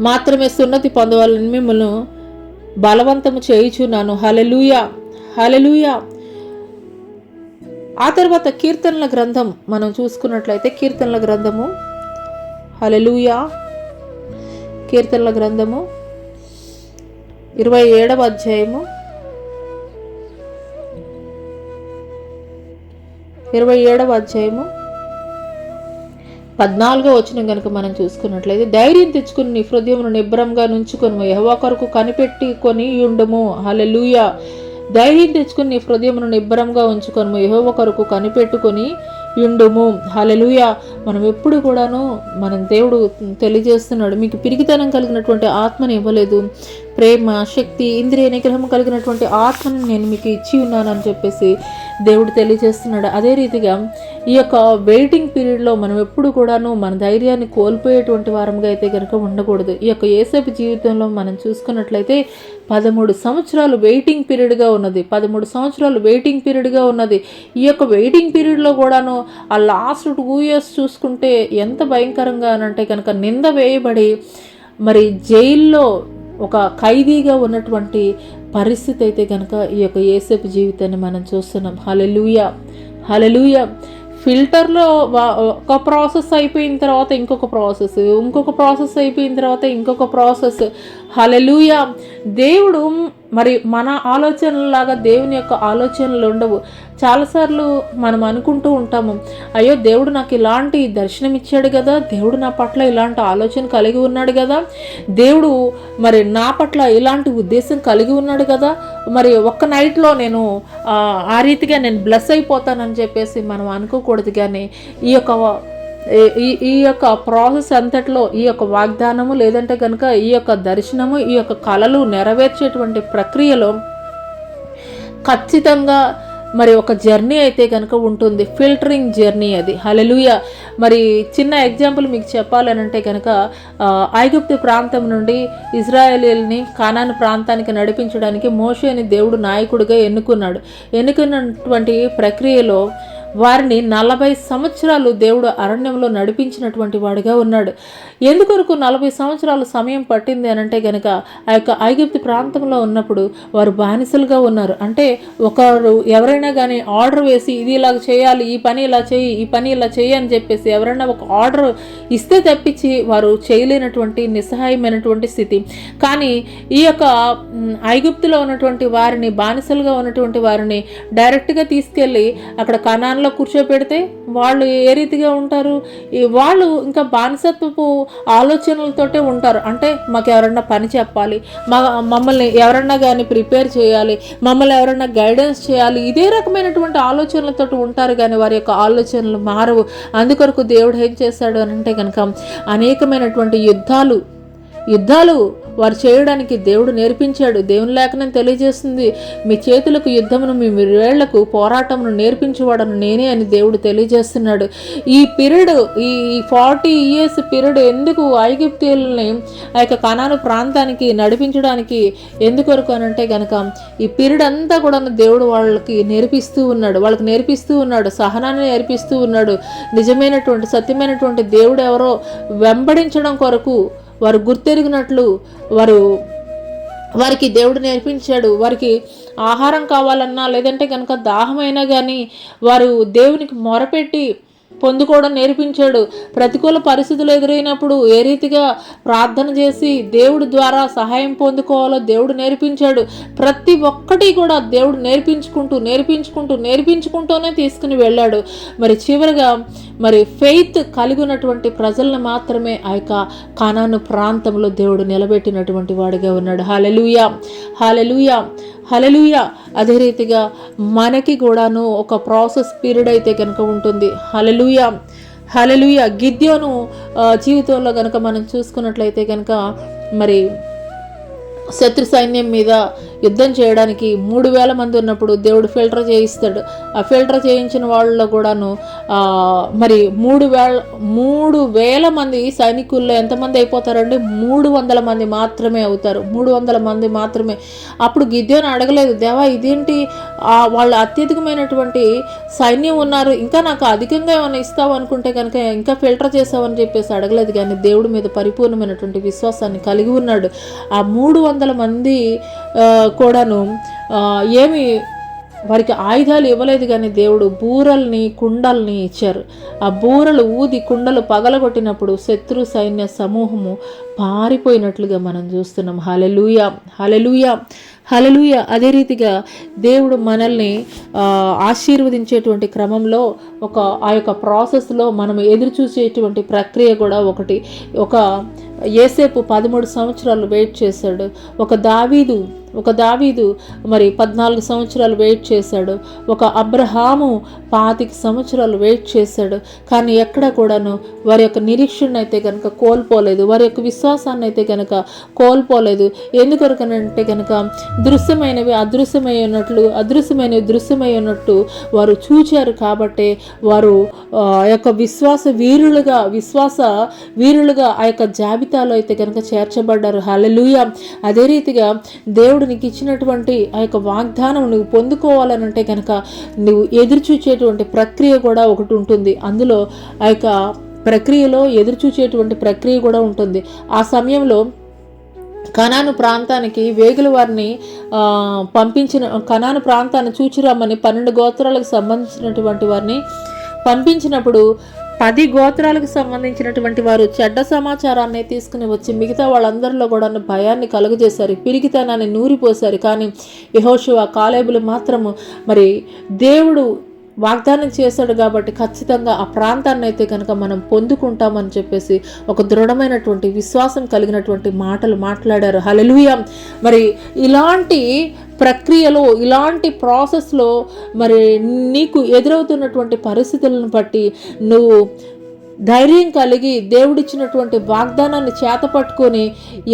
మాత్రమే సున్నతి పొందవాలని మిమ్మల్ని బలవంతము చేయుచున్నాను. హల్లెలూయా, హల్లెలూయా. ఆ తర్వాత కీర్తనల గ్రంథం మనం చూసుకున్నట్లయితే కీర్తనల గ్రంథము, హల్లెలూయా, కీర్తనల గ్రంథము 27వ అధ్యాయము 14వ వచనం కనుక మనం చూసుకున్నట్లయితే ధైర్యం తెచ్చుకుని నీ హృదయమును నిబ్బరంగా నుంచుకొని యెహోవా కొరకు కనిపెట్టుకొని ఉండుము. హల్లెలూయా. ధైర్యం తెచ్చుకుని నీ హృదయమును నిబ్బరంగా ఉంచుకొని యెహోవా కొరకు కనిపెట్టుకొని ఉండుము. హల్లెలూయా. మనం ఎప్పుడు కూడాను మనం దేవుడు తెలియజేస్తున్నాడు, మీకు పిరికితనం కలిగినటువంటి ఆత్మని ఇవ్వలేదు, ప్రేమ, శక్తి, ఇంద్రియ నిగ్రహం కలిగినటువంటి ఆత్మను నేను మీకు ఇచ్చి ఉన్నాను అని చెప్పేసి దేవుడు తెలియజేస్తున్నాడు. అదే రీతిగా ఈ యొక్క వెయిటింగ్ పీరియడ్లో మనం ఎప్పుడు కూడాను మన ధైర్యాన్ని కోల్పోయేటువంటి వారంగా అయితే కనుక ఉండకూడదు. ఈ యొక్క యేసేపు జీవితంలో మనం చూసుకున్నట్లయితే 13 సంవత్సరాలు వెయిటింగ్ పీరియడ్గా ఉన్నది. 13 సంవత్సరాలు వెయిటింగ్ పీరియడ్గా ఉన్నది. ఈ యొక్క వెయిటింగ్ పీరియడ్లో కూడాను ఆ లాస్ట్ 2 years చూసుకుంటే ఎంత భయంకరంగా అనంటే కనుక నింద వేయబడి మరి జైల్లో ఒక ఖైదీగా ఉన్నటువంటి పరిస్థితి అయితే కనుక ఈ యొక్క యేసేపు జీవితాన్ని మనం చూస్తున్నాం. హల్లెలూయా, హల్లెలూయా. ఫిల్టర్లో ఒక ప్రాసెస్ అయిపోయిన తర్వాత ఇంకొక ప్రాసెస్ అయిపోయిన తర్వాత ఇంకొక ప్రాసెస్. హల్లెలూయా. దేవుడు మరి మన ఆలోచనలాగా దేవుని యొక్క ఆలోచనలు ఉండవు. చాలాసార్లు మనం అనుకుంటూ ఉంటాము, అయ్యో దేవుడు నాకు ఇలాంటి దర్శనం ఇచ్చాడు కదా, దేవుడు నా పట్ల ఇలాంటి ఆలోచన కలిగి ఉన్నాడు కదా, దేవుడు మరి నా పట్ల ఇలాంటి ఉద్దేశం కలిగి ఉన్నాడు కదా, మరి ఒక్క నైట్లో నేను ఆ రీతిగా నేను బ్లెస్ అయిపోతానని చెప్పేసి మనం అనుకోకూడదు. కానీ ఈ యొక్క ప్రాసెస్ అంతట్లో ఈ యొక్క వాగ్దానము లేదంటే కనుక ఈ యొక్క దర్శనము, ఈ యొక్క కళలు నెరవేర్చేటువంటి ప్రక్రియలో ఖచ్చితంగా మరి ఒక జర్నీ అయితే కనుక ఉంటుంది, ఫిల్టరింగ్ జర్నీ అది. హల్లెలూయా. మరి చిన్న ఎగ్జాంపుల్ మీకు చెప్పాలనంటే కనుక ఐగుప్తు ప్రాంతం నుండి ఇజ్రాయేలీల్ని కానాను ప్రాంతానికి నడిపించడానికి మోషేని దేవుడు నాయకుడిగా ఎన్నుకున్నటువంటి ప్రక్రియలో వారిని 40 సంవత్సరాలు దేవుడు అరణ్యంలో నడిపించినటువంటి వాడిగా ఉన్నాడు. ఎందుకొరకు 40 సంవత్సరాలు సమయం పట్టింది అనంటే కనుక ఆ యొక్క ఐగుప్తు ప్రాంతంలో ఉన్నప్పుడు వారు బానిసలుగా ఉన్నారు. అంటే ఒకరు ఎవరైనా కానీ ఆర్డర్ వేసి ఇది ఇలా చేయాలి, ఈ పని ఇలా చేయి, ఈ పని ఇలా చేయి అని చెప్పేసి ఎవరైనా ఒక ఆర్డర్ ఇస్తే తప్పించి వారు చేయలేనటువంటి నిస్సహాయమైనటువంటి స్థితి. కానీ ఈ యొక్క ఐగుప్తులో ఉన్నటువంటి వారిని, బానిసలుగా ఉన్నటువంటి వారిని డైరెక్ట్గా తీసుకెళ్ళి అక్కడ కనాన్లో స్థానంలో కూర్చోపెడితే వాళ్ళు ఏ రీతిగా ఉంటారు? వాళ్ళు ఇంకా బానిసత్వపు ఆలోచనలతోటే ఉంటారు. అంటే మాకు ఎవరన్నా పని చెప్పాలి, మమ్మల్ని ఎవరన్నా కానీ ప్రిపేర్ చేయాలి, మమ్మల్ని ఎవరన్నా గైడెన్స్ చేయాలి, ఇదే రకమైనటువంటి ఆలోచనలతో ఉంటారు. కానీ వారి యొక్క ఆలోచనలు మారవు. అందుకొరకు దేవుడు ఏం చేశాడు అని అంటే కనుక అనేకమైనటువంటి యుద్ధాలు వారు చేయడానికి దేవుడు నేర్పించాడు. దేవుని లేఖనం తెలియజేస్తుంది, మీ చేతులకు యుద్ధమును, మీ వేళ్లకు పోరాటమును నేర్పించేవాడను నేనే అని దేవుడు తెలియజేస్తున్నాడు. ఈ పీరియడ్, ఈ 40 years పీరియడ్ ఎందుకు ఐగుప్తీయులని ఆ యొక్క కనాను ప్రాంతానికి నడిపించడానికి ఎందుకొరకు అని అంటే కనుక ఈ పీరియడ్ అంతా కూడా దేవుడు వాళ్ళకి నేర్పిస్తూ ఉన్నాడు, సహనాన్ని నేర్పిస్తూ ఉన్నాడు. నిజమైనటువంటి సత్యమైనటువంటి దేవుడు ఎవరో వెంబడించడం కొరకు వారు గుర్తెరిగినట్లు వారికి దేవుడు నేర్పించాడు. వారికి ఆహారం కావాలన్నా లేదంటే కనుక దాహమైనా కానీ వారు దేవునికి మొరపెట్టి పొందుకోవడం నేర్పించాడు. ప్రతికూల పరిస్థితులు ఎదురైనప్పుడు ఏ రీతిగా ప్రార్థన చేసి దేవుడి ద్వారా సహాయం పొందుకోవాలో దేవుడు నేర్పించాడు. ప్రతి ఒక్కటి కూడా దేవుడు నేర్పించుకుంటూనే తీసుకుని వెళ్ళాడు. మరి చివరిగా ఫెయిత్ కలిగినటువంటి ప్రజలను మాత్రమే ఆ యొక్క కానాను ప్రాంతంలో దేవుడు నిలబెట్టినటువంటి వాడిగా ఉన్నాడు. హల్లెలూయా, హల్లెలూయా, హల్లెలూయా. అదే రీతిగా మనకి కూడాను ఒక ప్రాసెస్ పీరియడ్ అయితే కనుక ఉంటుంది. హల్లెలూయా, హల్లెలూయా. గిద్యోను జీవితంలో కనుక మనం చూసుకున్నట్లయితే కనుక శత్రు సైన్యం మీద యుద్ధం చేయడానికి 3,000 మంది ఉన్నప్పుడు దేవుడు ఫిల్టర్ చేయిస్తాడు. ఆ ఫిల్టర్ చేయించిన వాళ్ళలో కూడాను 3,000 మంది సైనికుల్లో ఎంతమంది అయిపోతారండి? 300 మంది మాత్రమే అవుతారు. 300 మంది మాత్రమే. అప్పుడు గిద్యోను అడగలేదు, దేవా ఇదేంటి, వాళ్ళు అత్యధికమైనటువంటి సైన్యం ఉన్నారు, ఇంకా నాకు అధికంగా ఏమైనా ఇస్తావు అనుకుంటే కనుక ఇంకా ఫిల్టర్ చేసావని చెప్పేసి అడగలేదు. కానీ దేవుడి మీద పరిపూర్ణమైనటువంటి విశ్వాసాన్ని కలిగి ఉన్నాడు. ఆ 300 మంది కూడాను వారికి ఆయుధాలు ఇవ్వలేదు, కానీ దేవుడు బూరల్ని, కుండల్ని ఇచ్చారు. ఆ బూరలు ఊది కుండలు పగలగొట్టినప్పుడు శత్రు సైన్య సమూహము పారిపోయినట్లుగా మనం చూస్తున్నాం. హల్లెలూయా, హల్లెలూయా, హల్లెలూయా. అదే రీతిగా దేవుడు మనల్ని ఆశీర్వదించేటువంటి క్రమంలో ఆ యొక్క ప్రాసెస్లో మనం ఎదురు చూసేటువంటి ప్రక్రియ కూడా ఒకటి. యేసేపు 13 సంవత్సరాలు వెయిట్ చేశాడు. ఒక దావీదు 14 సంవత్సరాలు వెయిట్ చేశాడు. ఒక అబ్రహాము 25 సంవత్సరాలు వెయిట్ చేశాడు. కానీ ఎక్కడ కూడాను వారి యొక్క నిరీక్షణ అయితే కనుక కోల్పోలేదు, వారి యొక్క విశ్వాసాన్ని అయితే కనుక కోల్పోలేదు. ఎందుకొరకనంటే కనుక దృశ్యమైనవి అదృశ్యమై ఉన్నట్లు, అదృశ్యమైనవి దృశ్యమై ఉన్నట్టు వారు చూచారు. కాబట్టి వారు ఆ యొక్క విశ్వాస వీరులుగా ఆ యొక్క జాబితాలో అయితే కనుక చేర్చబడ్డారు. హల్లెలూయా. అదే రీతిగా దేవుడు నీకు ఇచ్చినటువంటి ఆ యొక్క వాగ్దానం నువ్వు పొందుకోవాలనంటే కనుక నువ్వు ఎదురుచూచేటువంటి ప్రక్రియ కూడా ఒకటి ఉంటుంది. అందులో ఆ యొక్క ప్రక్రియలో ఎదురుచూచేటువంటి ప్రక్రియ కూడా ఉంటుంది. ఆ సమయంలో కనాను ప్రాంతానికి వేగుల వారిని కనాను ప్రాంతాన్ని చూచిరమ్మని 12 గోత్రాలకు సంబంధించినటువంటి వారిని పంపించినప్పుడు 10 గోత్రాలకు సంబంధించినటువంటి వారు చెడ్డ సమాచారాన్ని తీసుకుని వచ్చి మిగతా వాళ్ళందరిలో కూడా భయాన్ని కలుగజేశారు, పిరికితనాన్ని నూరిపోశారు. కానీ యెహోషువ, కాలేబులు మాత్రము దేవుడు వాగ్దానం చేశాడు కాబట్టి ఖచ్చితంగా ఆ ప్రాంతాన్ని అయితే కనుక మనం పొందుకుంటామని చెప్పేసి ఒక దృఢమైనటువంటి విశ్వాసం కలిగినటువంటి మాటలు మాట్లాడారు. హల్లెలూయా. ఇలాంటి ప్రక్రియలో, ఇలాంటి ప్రాసెస్లో నీకు ఎదురవుతున్నటువంటి పరిస్థితులను బట్టి నువ్వు ధైర్యం కలిగి దేవుడిచ్చినటువంటి వాగ్దానాన్ని చేతపట్టుకొని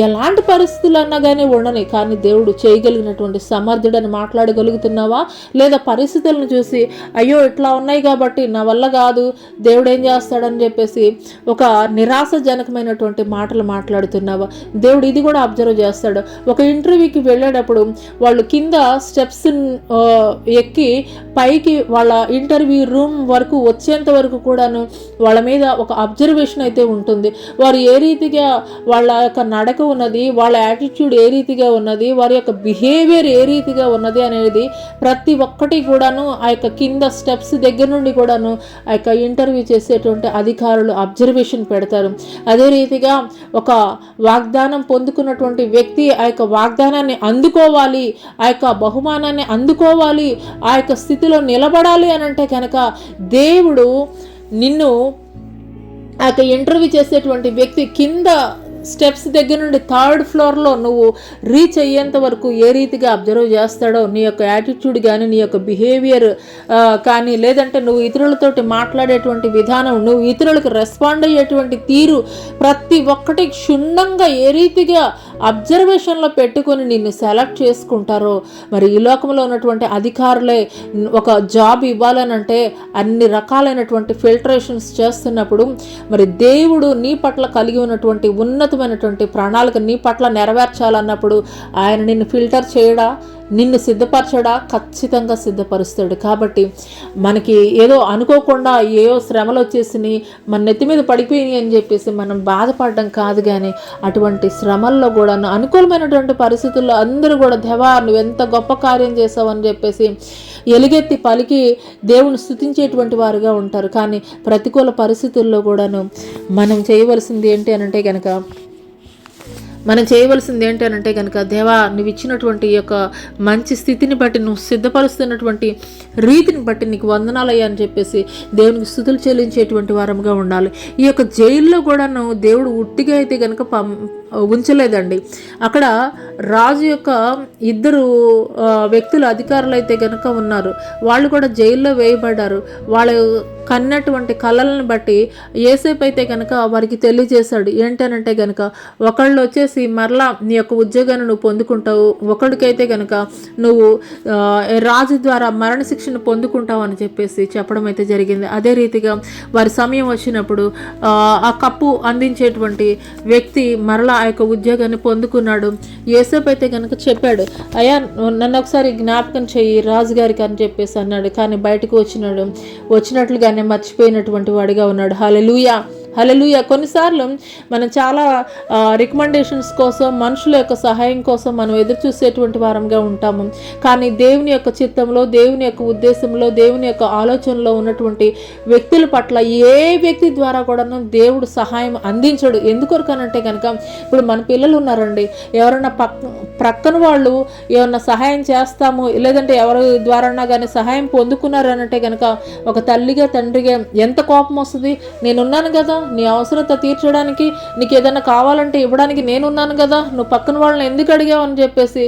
ఎలాంటి పరిస్థితులు అన్నా కానీ ఉండని, కానీ దేవుడు చేయగలిగినటువంటి సమర్థుడని మాట్లాడగలుగుతున్నావా? లేదా పరిస్థితులను చూసి అయ్యో ఇట్లా ఉన్నాయి కాబట్టి నా వల్ల కాదు, దేవుడు ఏం చేస్తాడని చెప్పేసి ఒక నిరాశజనకమైనటువంటి మాటలు మాట్లాడుతున్నావా? దేవుడు ఇది కూడా అబ్జర్వ్ చేస్తాడు. ఒక ఇంటర్వ్యూకి వెళ్ళేటప్పుడు వాళ్ళు కింద స్టెప్స్ ఎక్కి పైకి వాళ్ళ ఇంటర్వ్యూ రూమ్ వరకు వచ్చేంత వరకు కూడాను వాళ్ళ మీద ఒక అబ్జర్వేషన్ అయితే ఉంటుంది. వారు ఏ రీతిగా వాళ్ళ యొక్క నడక ఉన్నది, వాళ్ళ యాటిట్యూడ్ ఏ రీతిగా ఉన్నది, వారి యొక్క బిహేవియర్ ఏ రీతిగా ఉన్నది అనేది ప్రతి ఒక్కటి కూడాను ఆ యొక్క కింద స్టెప్స్ దగ్గర నుండి కూడాను ఆ యొక్క ఇంటర్వ్యూ చేసేటువంటి అధికారులు అబ్జర్వేషన్ పెడతారు. అదే రీతిగా ఒక వాగ్దానం పొందుకున్నటువంటి వ్యక్తి ఆ యొక్క వాగ్దానాన్ని అందుకోవాలి, ఆ యొక్క బహుమానాన్ని అందుకోవాలి, ఆ యొక్క స్థితిలో నిలబడాలి అని అంటే కనుక దేవుడు నిన్ను ఆ యొక్క ఇంటర్వ్యూ చేసేటువంటి వ్యక్తి కింద స్టెప్స్ దగ్గర నుండి 3rd ఫ్లోర్లో నువ్వు రీచ్ అయ్యేంత వరకు ఏ రీతిగా అబ్జర్వ్ చేస్తాడో, నీ యొక్క యాటిట్యూడ్ కానీ, నీ యొక్క బిహేవియర్ కానీ, లేదంటే నువ్వు ఇతరులతోటి మాట్లాడేటువంటి విధానం, నువ్వు ఇతరులకు రెస్పాండ్ అయ్యేటువంటి తీరు, ప్రతి ఒక్కటి క్షుణ్ణంగా ఏ రీతిగా అబ్జర్వేషన్లో పెట్టుకొని నిన్ను సెలెక్ట్ చేసుకుంటారో, మరి ఈ లోకంలో ఉన్నటువంటి అధికారులే ఒక జాబ్ ఇవ్వాలనంటే అన్ని రకాలైనటువంటి ఫిల్టరేషన్స్ చేస్తున్నప్పుడు, మరి దేవుడు నీ పట్ల కలిగి ఉన్నటువంటి ఉన్నతమైనటువంటి ప్రణాళిక నీ పట్ల నెరవేర్చాలన్నప్పుడు ఆయన నిన్ను ఫిల్టర్ చేయడా, నిన్ను సిద్ధపరచడా? ఖచ్చితంగా సిద్ధపరుస్తాడు. కాబట్టి మనకి ఏదో అనుకోకుండా ఏవో శ్రమలు వచ్చేసినాయి, మన నెత్తి మీద పడిపోయినాయి అని చెప్పేసి మనం బాధపడడం కాదు, కానీ అటువంటి శ్రమల్లో కూడా అనుకూలమైనటువంటి పరిస్థితుల్లో అందరూ కూడా దేవా నువ్వు ఎంత గొప్ప కార్యం చేసావు అని చెప్పేసి ఎలుగెత్తి పలికి దేవుని స్తుతించేటువంటి వారుగా ఉంటారు. కానీ ప్రతికూల పరిస్థితుల్లో కూడాను మనం చేయవలసింది ఏంటి అనంటే కనుక దేవా నువ్వు ఇచ్చినటువంటి ఈ యొక్క మంచి స్థితిని బట్టి, నువ్వు సిద్ధపరుస్తున్నటువంటి రీతిని బట్టి నీకు వందనాలయ్యా అని చెప్పేసి దేవునికి స్తుతులు చెల్లించేటువంటి వారంగా ఉండాలి. ఈ యొక్క జైల్లో కూడాను దేవుడు ఉట్టిగా అయితే కనుక ఉంచలేదండి. అక్కడ రాజు యొక్క 2 వ్యక్తులు అధికారులు అయితే కనుక ఉన్నారు. వాళ్ళు కూడా జైల్లో వేయబడ్డారు. వాళ్ళు కన్నటువంటి కళలను బట్టి యేసేపు అయితే కనుక వారికి తెలియజేశాడు. ఏంటనంటే కనుక ఒకళ్ళు వచ్చేసి మరలా నీ యొక్క ఉద్యోగాన్ని నువ్వు పొందుకుంటావు, ఒకడికైతే కనుక నువ్వు రాజు ద్వారా మరణశిక్షను పొందుకుంటావు అని చెప్పేసి చెప్పడం అయితే జరిగింది. అదే రీతిగా వారి సమయం వచ్చినప్పుడు ఆ కప్పు అందించేటువంటి వ్యక్తి మరలా ఆ యొక్క ఉద్యోగాన్ని పొందుకున్నాడు. యేసేపు అయితే కనుక చెప్పాడు, అయ్యా నన్ను ఒకసారి జ్ఞాపకం చెయ్యి రాజుగారికి అని చెప్పేసి అన్నాడు. కానీ బయటకు వచ్చినట్లుగానే మర్చిపోయినటువంటి వాడిగా ఉన్నాడు. హల్లెలూయా, హల్లెలూయా. కొన్నిసార్లు మనం చాలా రికమెండేషన్స్ కోసం, మనుషుల యొక్క సహాయం కోసం మనం ఎదురు చూసేటువంటి వారంగా ఉంటాము. కానీ దేవుని యొక్క చిత్తంలో, దేవుని యొక్క ఉద్దేశంలో, దేవుని యొక్క ఆలోచనలో ఉన్నటువంటి వ్యక్తుల పట్ల ఏ వ్యక్తి ద్వారా కూడాను దేవుడు సహాయం అందించడు. ఎందుకొరకనంటే కనుక ఇప్పుడు మన పిల్లలు ఉన్నారండి, ఎవరైనా ప్రక్కన వాళ్ళు ఏమన్నా సహాయం చేస్తాము, లేదంటే ఎవరి ద్వారా కానీ సహాయం పొందుకున్నారనంటే కనుక ఒక తల్లిగా తండ్రిగా ఎంత కోపం వస్తుంది. నేనున్నాను కదా నీ అవసరత తీర్చడానికి, నీకు ఏదైనా కావాలంటే ఇవ్వడానికి నేనున్నాను కదా, నువ్వు పక్కన వాళ్ళని ఎందుకు అడిగావు అని చెప్పేసి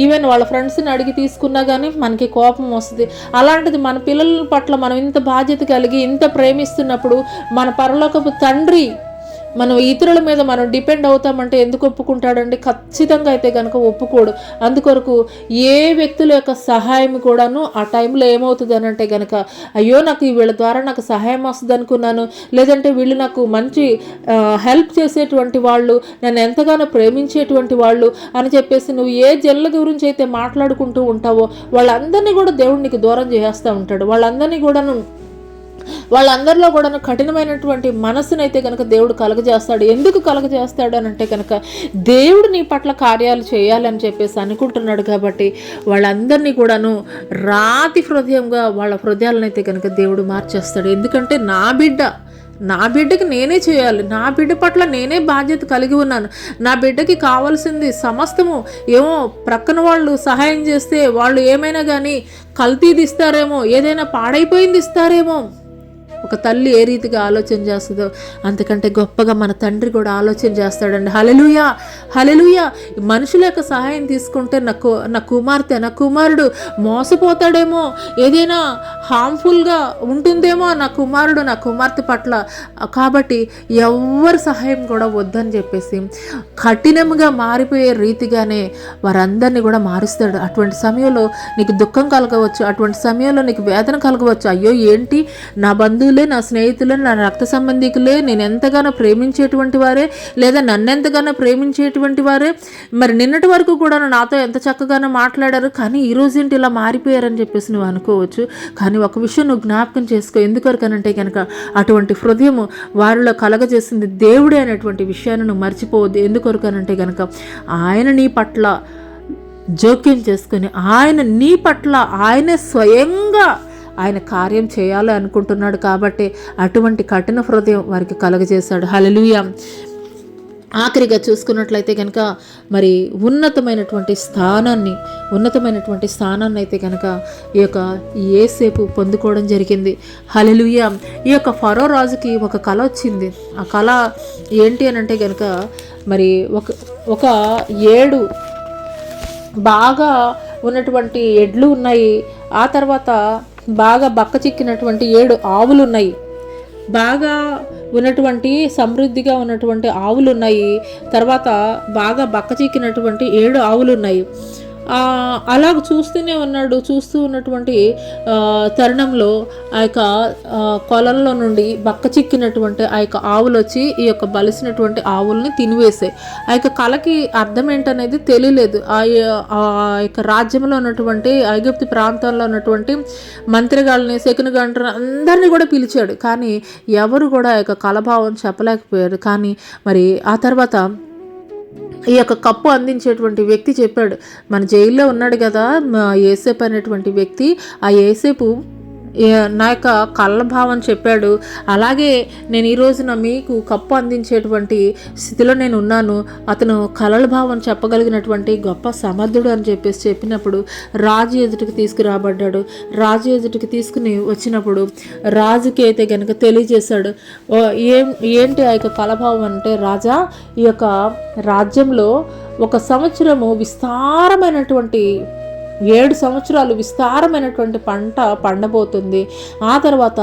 ఈవెన్ వాళ్ళ ఫ్రెండ్స్ని అడిగి తీసుకున్నా కానీ మనకి కోపం వస్తుంది. అలాంటిది మన పిల్లల పట్ల మనం ఇంత బాధ్యత కలిగి ఇంత ప్రేమిస్తున్నప్పుడు మన పరలోకపు తండ్రి మనం ఇతరుల మీద మనం డిపెండ్ అవుతామంటే ఎందుకు ఒప్పుకుంటాడండి? ఖచ్చితంగా అయితే కనుక ఒప్పుకోడు. అందుకొరకు ఏ వ్యక్తుల యొక్క సహాయం కూడాను ఆ టైంలో ఏమవుతుంది అని అంటే కనుక అయ్యో నాకు వీళ్ళ ద్వారా నాకు సహాయం వస్తుంది అనుకున్నాను, లేదంటే వీళ్ళు నాకు మంచి హెల్ప్ చేసేటువంటి వాళ్ళు, నన్ను ఎంతగానో ప్రేమించేటువంటి వాళ్ళు అని చెప్పేసి నువ్వు ఏ జల్ల గురించి అయితే మాట్లాడుకుంటూ ఉంటావో వాళ్ళందరినీ కూడా దేవుడు నీకు దూరం చేస్తూ ఉంటాడు. వాళ్ళందరిలో కూడా కఠినమైనటువంటి మనసునైతే కనుక దేవుడు కలగజేస్తాడు. ఎందుకు కలగజేస్తాడు అని అంటే కనుక దేవుడు నీ పట్ల కార్యాలు చేయాలని చెప్పేసి అనుకుంటున్నాడు. కాబట్టి వాళ్ళందరినీ కూడాను రాతి హృదయంగా వాళ్ళ హృదయాలనైతే కనుక దేవుడు మార్చేస్తాడు. ఎందుకంటే నా బిడ్డకి నేనే చేయాలి, నా బిడ్డ పట్ల నేనే బాధ్యత కలిగి ఉన్నాను, నా బిడ్డకి కావాల్సింది సమస్తము ఏమో ప్రక్కన వాళ్ళు సహాయం చేస్తే వాళ్ళు ఏమైనా కానీ కల్తీది ఇస్తారేమో, ఏదైనా పాడైపోయింది ఇస్తారేమో. ఒక తల్లి ఏ రీతిగా ఆలోచన చేస్తుందో అంతకంటే గొప్పగా మన తండ్రి కూడా ఆలోచన చేస్తాడండి. హల్లెలూయా, హల్లెలూయా. మనుషుల యొక్క సహాయం తీసుకుంటే నా కుమారుడు మోసపోతాడేమో, ఏదైనా హార్మ్ఫుల్గా ఉంటుందేమో నా కుమార్తె పట్ల. కాబట్టి ఎవరి సహాయం కూడా వద్దని చెప్పేసి కఠినంగా మారిపోయే రీతిగానే వారందరినీ కూడా మారుస్తాడు. అటువంటి సమయంలో నీకు దుఃఖం కలగవచ్చు, అటువంటి సమయంలో నీకు వేదన కలగవచ్చు. అయ్యో ఏంటి, నా బంధువులే, నా స్నేహితులే, నా రక్త సంబంధికులే, నేను ఎంతగానో ప్రేమించేటువంటి వారే, లేదా నన్నెంతగానో ప్రేమించేటువంటి వారే, మరి నిన్నటి వరకు కూడా నాతో ఎంత చక్కగానో మాట్లాడారు, కానీ ఈరోజు ఏంటి ఇలా మారిపోయారని చెప్పేసి నువ్వు అనుకోవచ్చు. కానీ ఒక విషయం నువ్వు జ్ఞాపకం చేసుకో. ఎందుకొరకనంటే కనుక అటువంటి హృదయము వారిలో కలగజేసింది దేవుడే అనేటువంటి విషయాన్ని నువ్వు మర్చిపోవద్దు. ఎందుకొరకనంటే కనుక ఆయన నీ పట్ల జోక్యం చేసుకుని ఆయన నీ పట్ల ఆయనే స్వయంగా ఆయన కార్యం చేయాలి అనుకుంటున్నాడు. కాబట్టి అటువంటి కఠిన హృదయం వారికి కలగజేశాడు. హల్లెలూయా. ఆఖరిగా చూసుకున్నట్లయితే కనుక మరి ఉన్నతమైనటువంటి స్థానాన్ని అయితే కనుక ఈ యొక్క యోసేపు పొందుకోవడం జరిగింది. హల్లెలూయా. ఈ యొక్క ఫరో రాజుకి ఒక కళ వచ్చింది. ఆ కళ ఏంటి అని అంటే కనుక మరి ఒక 7 బాగా ఉన్నటువంటి ఎడ్లు ఉన్నాయి. ఆ తర్వాత బాగా బక్క చిక్కినటువంటి 7 ఆవులు ఉన్నాయి. బాగా ఉన్నటువంటి సమృద్ధిగా ఉన్నటువంటి ఆవులు ఉన్నాయి. తర్వాత బాగా బక్క చిక్కినటువంటి 7 ఆవులు ఉన్నాయి. అలాగ చూస్తూ ఉన్నటువంటి తరుణంలో ఆ యొక్క కొలంలో నుండి బక్క చిక్కినటువంటి ఆ యొక్క ఆవులు వచ్చి ఈ యొక్క బలిసినటువంటి ఆవుల్ని తినివేసాయి. ఆ యొక్క కళకి అర్థం ఏంటనేది తెలియలేదు. ఆ యొక్క రాజ్యంలో ఉన్నటువంటి ఐగుప్తు ప్రాంతంలో ఉన్నటువంటి మంత్రిగాళ్ళని, శకునగంటని అందరినీ కూడా పిలిచాడు. కానీ ఎవరు కూడా ఆ యొక్క కళభావం చెప్పలేకపోయారు. కానీ మరి ఆ తర్వాత ఈ యొక్క కప్పు అందించేటువంటి వ్యక్తి చెప్పాడు, మన జైల్లో ఉన్నాడు కదా యోసేపు అనేటువంటి వ్యక్తి, ఆ యోసేపు నా యొక్క కళ్ళభావం చెప్పాడు. అలాగే నేను ఈ రోజున మీకు కప్పు అందించేటువంటి స్థితిలో నేను ఉన్నాను. అతను కళల భావం చెప్పగలిగినటువంటి గొప్ప సమర్థుడు అని చెప్పినప్పుడు రాజు ఎదుటికి తీసుకురాబడ్డాడు. రాజు ఎదుటికి తీసుకుని వచ్చినప్పుడు రాజుకి అయితే కనుక తెలియజేశాడు. ఏంటి ఆ యొక్క కళభావం అంటే, రాజా, ఈ యొక్క రాజ్యంలో 1 సంవత్సరము విస్తారమైనటువంటి 7 సంవత్సరాలు విస్తారమైనటువంటి పంట పండబోతుంది. ఆ తర్వాత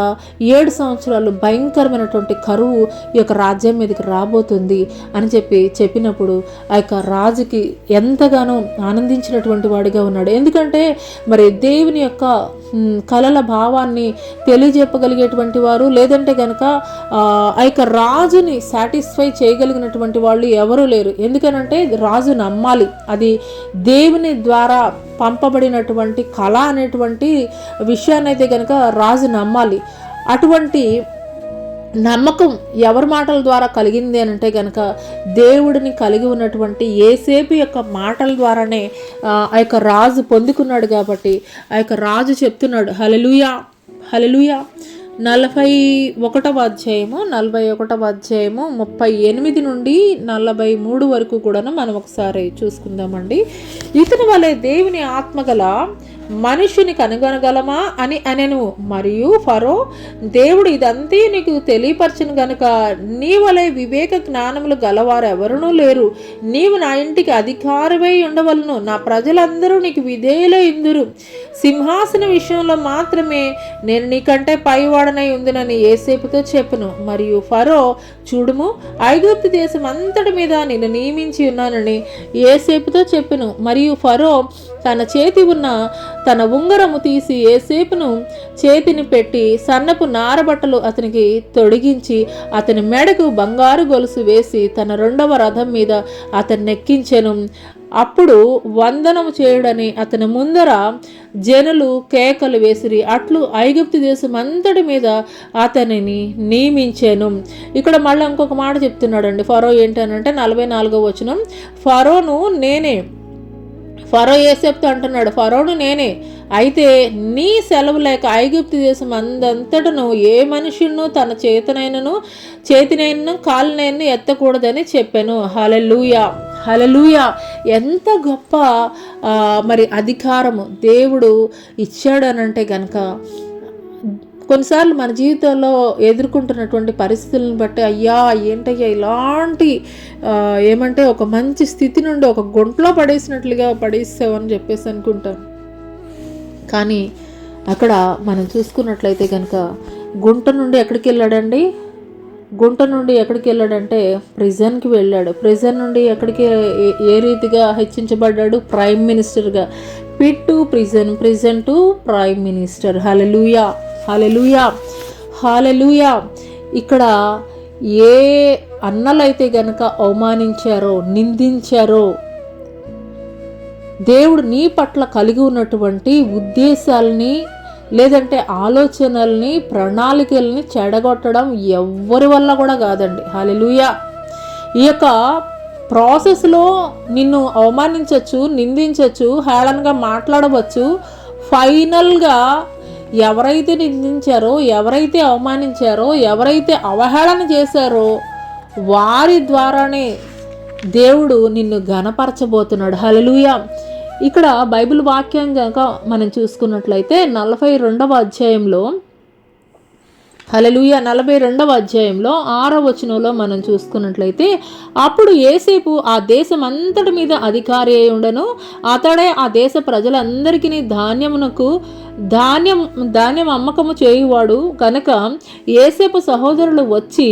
7 సంవత్సరాలు భయంకరమైనటువంటి కరువు ఈ యొక్క రాజ్యం మీదకి రాబోతుంది అని చెప్పినప్పుడు ఆ యొక్క రాజుకి ఎంతగానో ఆనందించినటువంటి వాడిగా ఉన్నాడు. ఎందుకంటే మరి దేవుని యొక్క కళల భావాన్ని తెలియజెప్పగలిగేటువంటి వారు, లేదంటే కనుక ఆ యొక్క రాజుని సాటిస్ఫై చేయగలిగినటువంటి వాళ్ళు ఎవరూ లేరు. ఎందుకనంటే రాజు నమ్మాలి, అది దేవుని ద్వారా పంపబడినటువంటి కళ అనేటువంటి విషయాన్ని అయితే కనుక రాజు నమ్మాలి. అటువంటి నమ్మకం ఎవరి మాటల ద్వారా కలిగింది అని అంటే కనుక దేవుడిని కలిగి ఉన్నటువంటి యోసేపు యొక్క మాటల ద్వారానే ఆ యొక్క రాజు పొందుకున్నాడు. కాబట్టి ఆ యొక్క రాజు చెప్తున్నాడు, హల్లెలూయా హల్లెలూయా. 41వ అధ్యాయము 38 నుండి 43 వరకు కూడా మనం ఒకసారి చూసుకుందామండి. ఇతని వలె దేవుని ఆత్మగల మనుషుని కనుగొనగలమా అని అనెను. మరియు ఫరో, దేవుడు ఇదంతా నీకు తెలియపరచను గనుక నీ వలె వివేక జ్ఞానములు గలవారు ఎవరునూ లేరు. నీవు నా ఇంటికి అధికారివై ఉండవలను. నా ప్రజలందరూ నీకు విధేయులై ఇందురు. సింహాసన విషయంలో మాత్రమే నేను నీకంటే పైవాడనై ఉందినని యోసేపుతో చెప్పెను. మరియు ఫరో, చూడుము, ఐగుప్తు దేశం అంతటి మీద నేను నియమించి ఉన్నానని యోసేపుతో చెప్పెను. మరియు ఫరో తన చేతి ఉన్న తన ఉంగరము తీసి యోసేపును చేతిని పెట్టి సన్నపు నారబట్టలు అతనికి తొడిగించి అతని మెడకు బంగారు గొలుసు వేసి తన 2వ రథం మీద అతన్ని ఎక్కించెను. అప్పుడు వందనము చేయుడని అతని ముందర జనులు కేకలు వేసిరి. అట్లు ఐగుప్తు దేశం అంతటి మీద అతనిని నియమించెను. ఇక్కడ మళ్ళీ ఇంకొక మాట చెప్తున్నాడండి ఫరో. ఏంటనంటే 44వ వచనం, ఫరోను నేనే. ఫరో యోసేపుతో అంటున్నాడు, ఫరోను నేనే. అయితే నీ సెలవు లేక ఐగుప్తు దేశం అందంతటను ఏ మనుషును తన చేతినైనను కాలునైనా ఎత్తకూడదని చెప్పాను. హల్లెలూయా హల్లెలూయా. ఎంత గొప్ప మరి అధికారము దేవుడు ఇచ్చాడనంటే కనుక కొన్నిసార్లు మన జీవితంలో ఎదుర్కొంటున్నటువంటి పరిస్థితులను బట్టి, అయ్యా ఏంటయ్యా ఇలాంటి ఏమంటే ఒక మంచి స్థితి నుండి ఒక గుంటలో పడేసావని చెప్పేసి అనుకుంటాం. కానీ అక్కడ మనం చూసుకున్నట్లయితే కనుక గుంట నుండి ఎక్కడికి వెళ్ళాడంటే ప్రిజన్కి వెళ్ళాడు. ప్రిజన్ నుండి ఏ రీతిగా హెచ్చించబడ్డాడు? ప్రైమ్ మినిస్టర్గా. Pit to prison, prison to prime minister. Hallelujah hallelujah hallelujah. ఇక్కడ ఏ అన్నలైతే గనక అవమానించారో, నిందించారో, దేవుడు నీ పట్ల కలిగి ఉన్నటువంటి ఉద్దేశాలని లేదంటే ఆలోచనల్ని, ప్రణాళికల్ని చెడగొట్టడం ఎవ్వరి వల్ల కూడా కాదండి. హల్లెలూయా. ఈ యొక్క ప్రాసెస్లో నిన్ను అవమానించవచ్చు, నిందించవచ్చు, హేళనగా మాట్లాడవచ్చు. ఫైనల్గా ఎవరైతే నిందించారో, ఎవరైతే అవమానించారో, ఎవరైతే అవహేళన చేశారో వారి ద్వారానే దేవుడు నిన్ను ఘనపరచబోతున్నాడు. హల్లెలూయా. ఇక్కడ బైబిల్ వాక్యం కనుక మనం చూసుకున్నట్లయితే 42వ అధ్యాయంలో, హల్లెలూయా, 42వ అధ్యాయంలో 6వ వచనంలో మనం చూసుకున్నట్లయితే, అప్పుడు యోసేపు ఆ దేశం అంతటి మీద అధికారి అయి ఉండను, అతడే ఆ దేశ ప్రజలందరికీ ధాన్యం అమ్మకము చేయువాడు కనుక యోసేపు సహోదరులు వచ్చి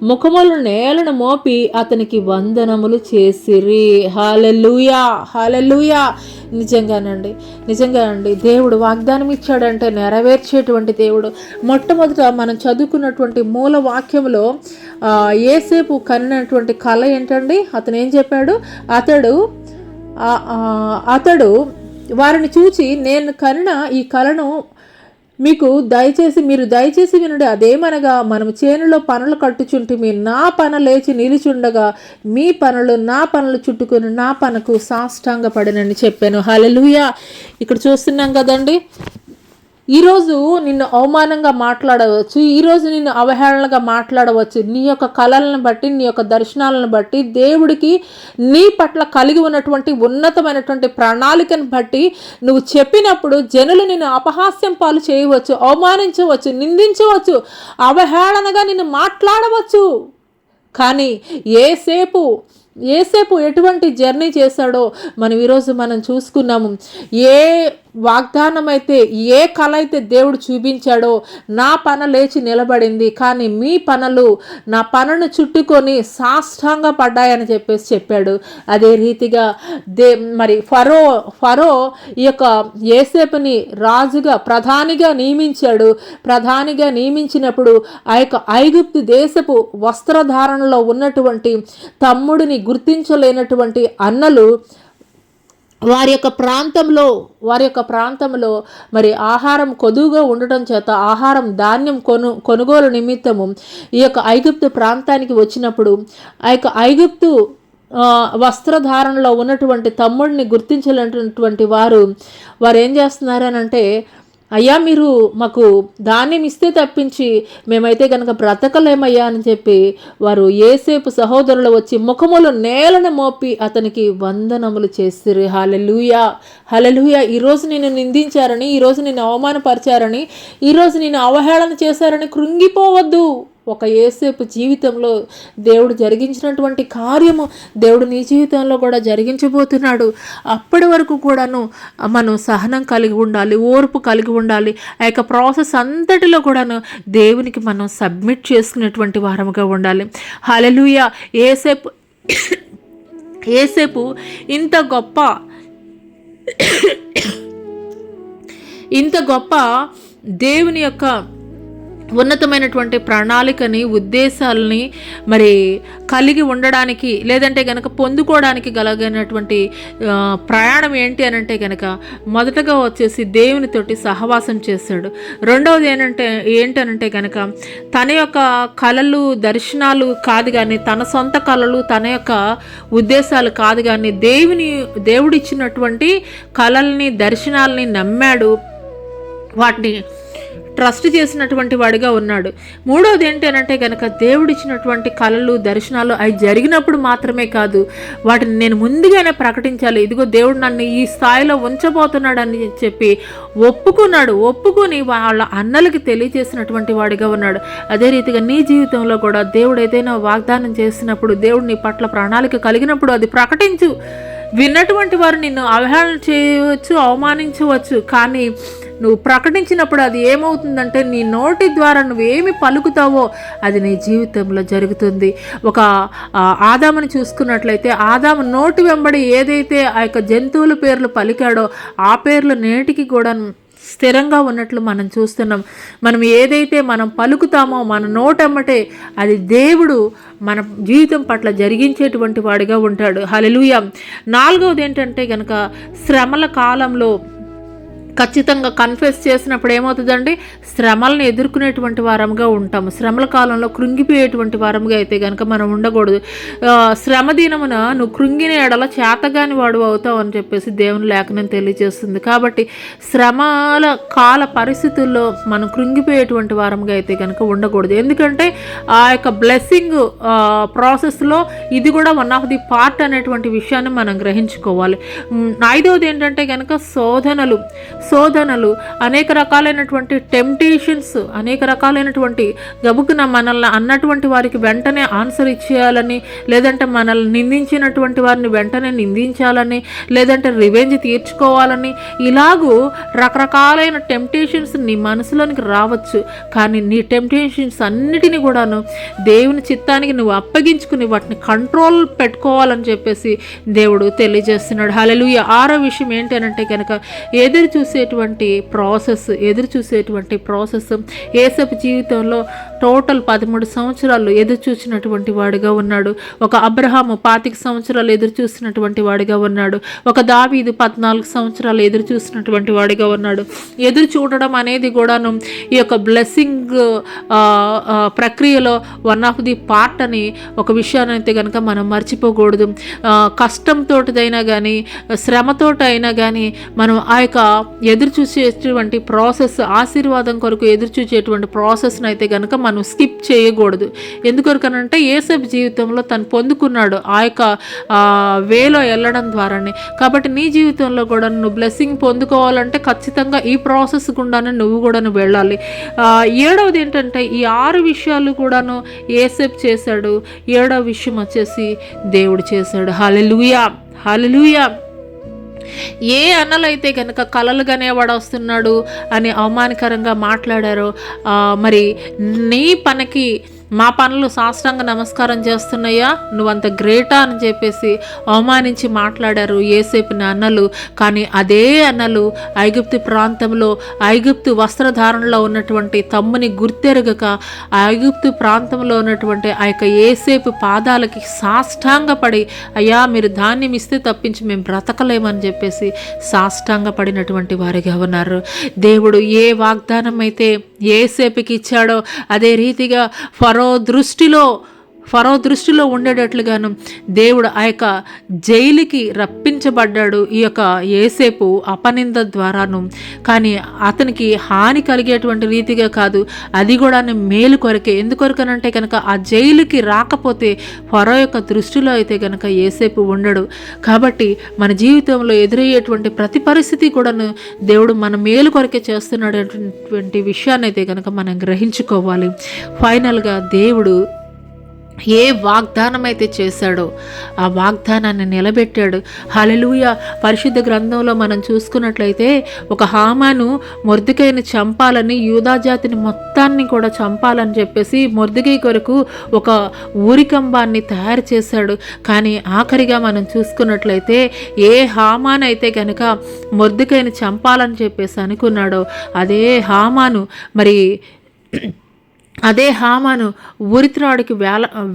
ముఖములు నేలను మోపి అతనికి వందనములు చేసిరి. హల్లెలూయా, హల్లెలూయా. నిజంగా అండి దేవుడు వాగ్దానం ఇచ్చాడంటే నెరవేర్చేటువంటి దేవుడు. మొట్టమొదట మనం చదువుకున్నటువంటి మూల వాక్యంలో యోసేపు కనినటువంటి కళ ఏంటండి? అతను ఏం చెప్పాడు? అతడు వారిని చూచి, నేను కనిన ఈ కళను మీరు దయచేసి వినండి. అదేమనగా, మనము చేనులో పనులు కట్టుచుంటిమి, నా పన లేచి నిలుచుండగా మీ పనులు నా పనులు చుట్టుకొని నా పనకు సాష్టాంగపడినని చెప్పాను. హల్లెలూయా. ఇక్కడ చూస్తున్నాం కదండి, ఈరోజు నిన్ను అవమానంగా మాట్లాడవచ్చు, ఈరోజు నిన్ను అవహేళనగా మాట్లాడవచ్చు. నీ యొక్క కళలను బట్టి, నీ యొక్క దర్శనాలను బట్టి, దేవుడికి నీ పట్ల కలిగి ఉన్నటువంటి ఉన్నతమైనటువంటి ప్రణాళికను బట్టి నువ్వు చెప్పినప్పుడు జనులు నిన్ను అపహాస్యం పాలు చేయవచ్చు, అవమానించవచ్చు, నిందించవచ్చు, అవహేళనగా నిన్ను మాట్లాడవచ్చు. కానీ యోసేపు ఎటువంటి జర్నీ చేశాడో ఈరోజు మనం చూసుకున్నాము. ఏ వాగ్దానం అయితే, ఏ కళ అయితే దేవుడు చూపించాడో, నా పన లేచి నిలబడింది, కానీ మీ పనులు నా పనను చుట్టుకొని సాష్టాంగ పడ్డాయని చెప్పాడు. అదే రీతిగా ఫరో ఈ యొక్క యోసేపుని రాజుగా, ప్రధానిగా నియమించాడు. ప్రధానిగా నియమించినప్పుడు ఆ యొక్క ఐగుప్తు దేశపు వస్త్రధారణలో ఉన్నటువంటి తమ్ముడిని గుర్తించలేనటువంటి అన్నలు వారి యొక్క ప్రాంతంలో ఆహారం కొదువుగా ఉండటం చేత ధాన్యం కొనుగోలు నిమిత్తము ఈ యొక్క ఐగుప్తు ప్రాంతానికి వచ్చినప్పుడు ఆ యొక్క ఐగుప్తు వస్త్రధారణలో ఉన్నటువంటి తమ్ముడిని గుర్తించలేనటువంటి వారు ఏం చేస్తున్నారనంటే, అయ్యా మీరు మాకు ధాన్యం ఇస్తే తప్పించి మేమైతే కనుక బ్రతకలేమయ్యా అని చెప్పి వారు యోసేపు సహోదరులు వచ్చి ముఖములు నేలను మోపి అతనికి వందనములు చేసిరి. హల్లెలూయా, హల్లెలూయా. ఈరోజు నిన్ను నిందించారని, ఈరోజు నిన్ను అవమానపరిచారని, ఈరోజు నిన్ను అవహేళన చేశారని కృంగిపోవద్దు. ఒక యోసేపు జీవితంలో దేవుడు జరిగించినటువంటి కార్యము దేవుడు నీ జీవితంలో కూడా జరిగించబోతున్నాడు. అప్పటి వరకు కూడాను మనం సహనం కలిగి ఉండాలి, ఓర్పు కలిగి ఉండాలి. ఆ యొక్క ప్రాసెస్ అంతటిలో కూడాను దేవునికి మనం సబ్మిట్ చేసుకునేటువంటి వారముగా ఉండాలి. హల్లెలూయా. యోసేపు ఇంత గొప్ప దేవుని యొక్క ఉన్నతమైనటువంటి ప్రణాళికని, ఉద్దేశాలని కలిగి ఉండడానికి, లేదంటే కనుక పొందుకోవడానికి కలిగినటువంటి ప్రయాణం ఏంటి అని అంటే కనుక మొదటగా వచ్చేసి దేవునితోటి సహవాసం చేశాడు. రెండవది ఏంటనంటే కనుక తన యొక్క కళలు, దర్శనాలు కాదు కానీ, తన సొంత కళలు, తన యొక్క ఉద్దేశాలు కాదు కానీ, దేవుడిచ్చినటువంటి కళల్ని, దర్శనాలని నమ్మాడు, వాటిని ట్రస్ట్ చేసినటువంటి వాడిగా ఉన్నాడు. మూడవది ఏంటంటే కనుక దేవుడిచ్చినటువంటి కళలు, దర్శనాలు అవి జరిగినప్పుడు మాత్రమే కాదు, వాటిని నేను ముందుగానే ప్రకటించాలి. ఇదిగో దేవుడు నన్ను ఈ స్థాయిలో ఉంచబోతున్నాడని చెప్పి ఒప్పుకుని వాళ్ళ అన్నలకి తెలియజేసినటువంటి వాడిగా ఉన్నాడు. అదే రీతిగా నీ జీవితంలో కూడా దేవుడు ఏదైనా వాగ్దానం చేసినప్పుడు, దేవుడు నీ పట్ల ప్రణాళిక కలిగినప్పుడు అది ప్రకటించు. విన్నటువంటి వారు నిన్ను అవహేళన చేయవచ్చు, అవమానించవచ్చు, కానీ నువ్వు ప్రకటించినప్పుడు అది ఏమవుతుందంటే, నీ నోటి ద్వారా నువ్వేమి పలుకుతావో అది నీ జీవితంలో జరుగుతుంది. ఒక ఆదాముని చూసుకున్నట్లయితే, ఆదాము నోటి వెంబడి ఏదైతే ఆ యొక్క జంతువుల పేర్లు పలికాడో ఆ పేర్లు నేటికి కూడా స్థిరంగా ఉన్నట్లు మనం చూస్తున్నాం. మనం ఏదైతే మనం పలుకుతామో మన నోటమ్మటే అది దేవుడు మన జీవితం పట్ల జరిగించేటువంటి వాడిగా ఉంటాడు. హల్లెలూయా. నాలుగవది ఏంటంటే కనుక శ్రమల కాలంలో ఖచ్చితంగా కన్ఫెస్ చేసినప్పుడు ఏమవుతుందండి, శ్రమలను ఎదుర్కొనేటువంటి వారంగా ఉంటాము. శ్రమల కాలంలో కృంగిపోయేటువంటి వారంగా అయితే కనుక మనం ఉండకూడదు. శ్రమ దినమున నువ్వు కృంగిన ఎడల చేతగాని వాడు అవుతావు అని చెప్పేసి దేవుని లేఖనం తెలియజేస్తుంది. కాబట్టి శ్రమల కాల పరిస్థితుల్లో మనం కృంగిపోయేటువంటి వారంగా అయితే కనుక ఉండకూడదు. ఎందుకంటే ఆ యొక్క బ్లెస్సింగ్ ప్రాసెస్లో ఇది కూడా వన్ ఆఫ్ ది పార్ట్ అనేటువంటి విషయాన్ని మనం గ్రహించుకోవాలి. ఐదవది ఏంటంటే కనుక శోధనలు, అనేక రకాలైనటువంటి టెంప్టేషన్స్, అనేక రకాలైనటువంటి గబుకున మనల్ని అన్నటువంటి వారికి వెంటనే ఆన్సర్ ఇచ్చేయాలని, లేదంటే మనల్ని నిందించినటువంటి వారిని వెంటనే నిందించాలని, లేదంటే రివెంజ్ తీర్చుకోవాలని, ఇలాగూ రకరకాలైన టెంప్టేషన్స్ నీ మనసులోనికి రావచ్చు. కానీ నీ టెంప్టేషన్స్ అన్నిటినీ కూడాను దేవుని చిత్తానికి నువ్వు అప్పగించుకుని వాటిని కంట్రోల్ పెట్టుకోవాలని చెప్పేసి దేవుడు తెలియజేస్తున్నాడు. హల్లెలూయా. ఆరో విషయం ఏంటంటే కనుక ఎదురు చూసేటువంటి ప్రాసెస్. యేసపు జీవితంలో టోటల్ 13 సంవత్సరాలు ఎదురు చూసినటువంటి వాడిగా ఉన్నాడు. ఒక అబ్రహాము 25 సంవత్సరాలు ఎదురు చూసినటువంటి వాడిగా ఉన్నాడు. ఒక దావీదు 14 సంవత్సరాలు ఎదురు చూసినటువంటి వాడిగా ఉన్నాడు. ఎదురు చూడడం అనేది కూడాను ఈ యొక్క బ్లెస్సింగ్ ప్రక్రియలో వన్ ఆఫ్ ది పార్ట్ అని ఒక విషయాన్ని అయితే కనుక మనం మర్చిపోకూడదు. కష్టంతోటిదైనా కానీ, శ్రమతోటైనా కానీ మనం ఆ యొక్క ఎదురు చూసేటువంటి ప్రాసెస్, ఆశీర్వాదం కొరకు ఎదురు చూసేటువంటి ప్రాసెస్ని అయితే కనుక మనం స్కిప్ చేయకూడదు. ఎందుకొరకనంటే యేసపు జీవితంలో తను పొందుకున్నాడు ఆ యొక్క వేలో వెళ్ళడం ద్వారానే. కాబట్టి నీ జీవితంలో కూడా నువ్వు బ్లెస్సింగ్ పొందుకోవాలంటే ఖచ్చితంగా ఈ ప్రాసెస్ గుండానే నువ్వు కూడా వెళ్ళాలి. ఏడవది ఏంటంటే ఈ 6 విషయాలు కూడాను యేసపు చేశాడు. 7వ విషయం వచ్చేసి దేవుడు చేశాడు. హల్లెలూయా, హల్లెలూయా. ఏ అన్నలైతే కనుక కలలు గనేవాడు వస్తున్నాడు అని అవమానకరంగా మాట్లాడారో, మరి నీ పనికి మా పనులు సాష్టాంగ నమస్కారం చేస్తున్నాయా, నువ్వంత గ్రేటా అని చెప్పేసి అవమానించి మాట్లాడారు యేసేపుని అన్నలు. కానీ అదే అన్నలు ఐగుప్తు ప్రాంతంలో ఐగుప్తు వస్త్రధారణలో ఉన్నటువంటి తమ్ముని గుర్తెరగక ఐగుప్తు ప్రాంతంలో ఉన్నటువంటి ఆ యొక్క యేసేపు పాదాలకి సాష్టాంగపడి, అయ్యా మీరు ధాన్యం ఇస్తే తప్పించి మేము బ్రతకలేమని చెప్పేసి సాష్టాంగపడినటువంటి వారిగా ఉన్నారు. దేవుడు ఏ వాగ్దానం అయితే యేసేపుకి ఇచ్చాడో అదే రీతిగా ఫరో దృష్టిలో ఉండేటట్లుగాను దేవుడు ఆ యొక్క జైలుకి రప్పించబడ్డాడు ఈ యొక్క యేసేపు అపనింద ద్వారాను. కానీ అతనికి హాని కలిగేటువంటి రీతిగా కాదు, అది కూడా మేలు కొరకే. ఎందుకొరకనంటే కనుక ఆ జైలుకి రాకపోతే ఫరో యొక్క దృష్టిలో అయితే కనుక యేసేపు ఉండడు. కాబట్టి మన జీవితంలో ఎదురయ్యేటువంటి ప్రతి పరిస్థితి కూడాను దేవుడు మన మేలు కొరకే చేస్తున్నాడటువంటి విషయాన్ని అయితే కనుక మనం గ్రహించుకోవాలి. ఫైనల్గా దేవుడు ఏ వాగ్దానం అయితే చేశాడో ఆ వాగ్దానాన్ని నిలబెట్టాడు. హల్లెలూయా. పరిశుద్ధ గ్రంథంలో మనం చూసుకున్నట్లయితే ఒక హామాను మొర్దెకైని చంపాలని, యూదా జాతిని మొత్తాన్ని కూడా చంపాలని చెప్పేసి మొర్దెకై కొరకు ఒక ఊరికంబాన్ని తయారు చేశాడు. కానీ ఆఖరిగా మనం చూసుకున్నట్లయితే ఏ హామాన్ అయితే కనుక మొర్దెకైని చంపాలని చెప్పేసి అనుకున్నాడో అదే హామాను ఉరిత్రాడికి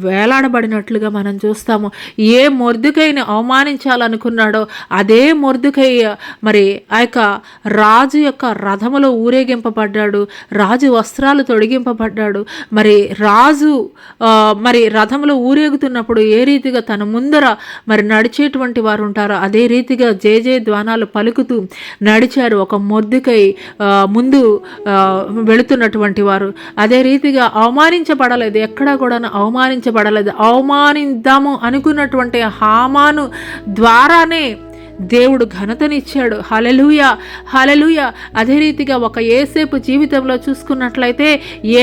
వేలాడబడినట్లుగా మనం చూస్తాము. ఏ మొర్దెకైని అవమానించాలనుకున్నాడో అదే మొర్దెకై మరి ఆ యొక్క రాజు యొక్క రథములో ఊరేగింపబడ్డాడు, రాజు వస్త్రాలు తొడిగింపబడ్డాడు. మరి రాజు మరి రథములో ఊరేగుతున్నప్పుడు ఏ రీతిగా తన ముందర మరి నడిచేటువంటి వారు ఉంటారో అదే రీతిగా జయ ధ్వానాలు పలుకుతూ నడిచారు ఒక మొర్దెకై ముందు వెళుతున్నటువంటి వారు. అదే రీతి అవమానించబడలేదు, ఎక్కడా కూడా అవమానించబడలేదు. అవమానిద్దాము అనుకున్నటువంటి హామాను ద్వారానే దేవుడు ఘనతనిచ్చాడు. హల్లెలూయా, హల్లెలూయా. అదే రీతిగా ఒక యేసేపు జీవితంలో చూసుకున్నట్లయితే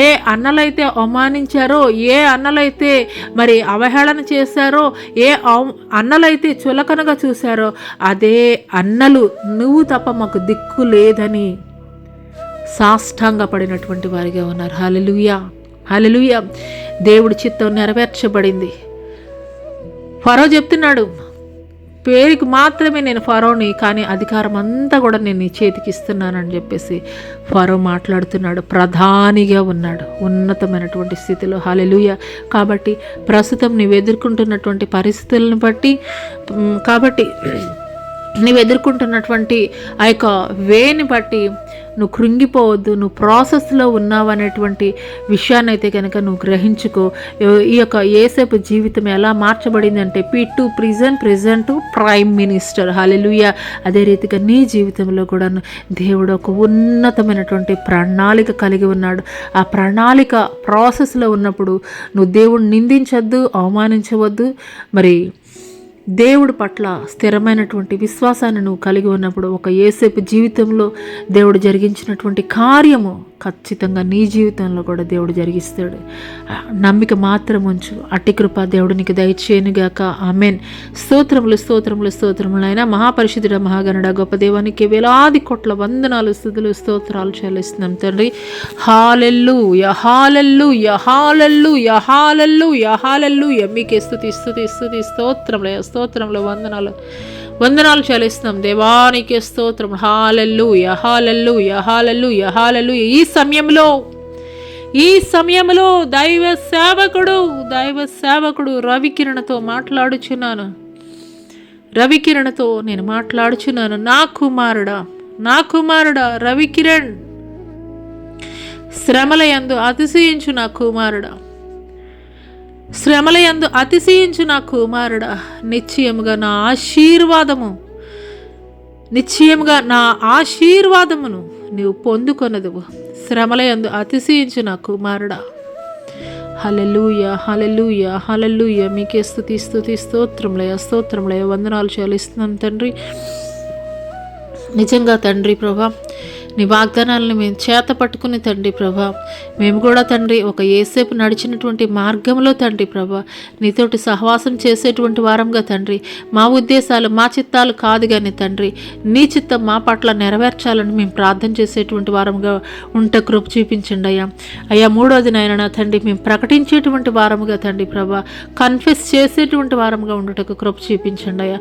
ఏ అన్నలైతే అవమానించారో, ఏ అన్నలైతే మరి అవహేళన చేశారో, ఏ అన్నలైతే చులకనగా చూశారో అదే అన్నలు నువ్వు తప్ప మాకు దిక్కు లేదని సాష్టాంగపడినటువంటి వారిగా ఉన్నారు. హల్లెలూయా, హల్లెలూయా. దేవుడి చిత్తం నెరవేర్చబడింది. ఫరో చెప్తున్నాడు, పేరుకి మాత్రమే నేను ఫరోని, కానీ అధికారం అంతా కూడా నేను నీ చేతికి ఇస్తున్నానని చెప్పేసి ఫరో మాట్లాడుతున్నాడు. ప్రధానిగా ఉన్నాడు, ఉన్నతమైనటువంటి స్థితిలో. హల్లెలూయా. కాబట్టి ప్రస్తుతం నీవు ఎదుర్కొంటున్నటువంటి పరిస్థితులను బట్టి నువ్వు ఎదుర్కొంటున్నటువంటి ఆ యొక్క వేని బట్టి నువ్వు కృంగిపోవద్దు, నువ్వు ప్రాసెస్లో ఉన్నావు అనేటువంటి విషయాన్ని అయితే కనుక నువ్వు గ్రహించుకో. ఈ యొక్క యేసేపు జీవితం ఎలా మార్చబడిందంటే P2 ప్రెజెంట్ ప్రైమ్ మినిస్టర్. హల్లెలూయా. అదే రీతిగా నీ జీవితంలో కూడా దేవుడు ఒక ఉన్నతమైనటువంటి ప్రణాళిక కలిగి ఉన్నాడు. ఆ ప్రణాళిక ప్రాసెస్లో ఉన్నప్పుడు నువ్వు దేవుడిని నిందించవద్దు, అవమానించవద్దు. మరి దేవుడి పట్ల స్థిరమైనటువంటి విశ్వాసాన్ని నువ్వు కలిగి ఉన్నప్పుడు ఒక యేసేపు జీవితంలో దేవుడు జరిగించినటువంటి కార్యము ఖచ్చితంగా నీ జీవితంలో కూడా దేవుడు జరిగిస్తాడు. నమ్మిక మాత్రం ఉంచు. అట్టి కృప దేవుడు నీకు దయచేయనుగాక. ఆమెన్. స్తోత్రములు అయినా మహాపరిశుద్ధుడ, మహాగణుడ, గొప్ప దేవానికి వేలాది కోట్ల వందనాలు, స్తుతులు, స్తోత్రాలు చెల్లిస్తున్నాం తండ్రి. హల్లెలూయా, హల్లెలూయా, హల్లెలూయా, హల్లెలూయా, హల్లెలూయా. మీకే స్తుతి స్తోత్రములు వందనాలు చెల్లిస్తున్నాం దేవానికి స్తోత్రం. హల్లెలూయా, హల్లెలూయా, హల్లెలూయా, హల్లెలూయా. ఈ సమయంలో దైవ సేవకుడు రవికిరణతో నేను మాట్లాడుచున్నాను. నా కుమారుడా రవికిరణ్, శ్రమలయందు అతిశయించు నా కుమారుడా, నిశ్చయముగా నా ఆశీర్వాదమును నీవు పొందుకొనదువు. శ్రమలయందు అతిశయించు నా కుమారుడా. హల్లెలూయా, హల్లెలూయా, హల్లెలూయా. మీకే స్తుతి స్తోత్రములయ వందనాలు చెల్లిస్తున్నాం తండ్రి. నిజంగా తండ్రి ప్రభా, నీ వాగ్దానాలను మేము చేత పట్టుకుని తండ్రి ప్రభా, మేము కూడా తండ్రి ఒక యేసేపు నడిచినటువంటి మార్గంలో తండ్రి ప్రభా నీతోటి సహవాసం చేసేటువంటి వారంగా తండ్రి, మా ఉద్దేశాలు మా చిత్తాలు కాదు కానీ తండ్రి నీ చిత్తం మా పట్ల నెరవేర్చాలని మేము ప్రార్థన చేసేటువంటి వారంగా ఉంటే కృప చూపించండి అయ్యా. మూడోది నాయన తండ్రి మేము ప్రకటించేటువంటి వారముగా తండ్రి ప్రభా, కన్ఫెస్ చేసేటువంటి వారంగా ఉండటకు కృప చూపించండి అయ్యా.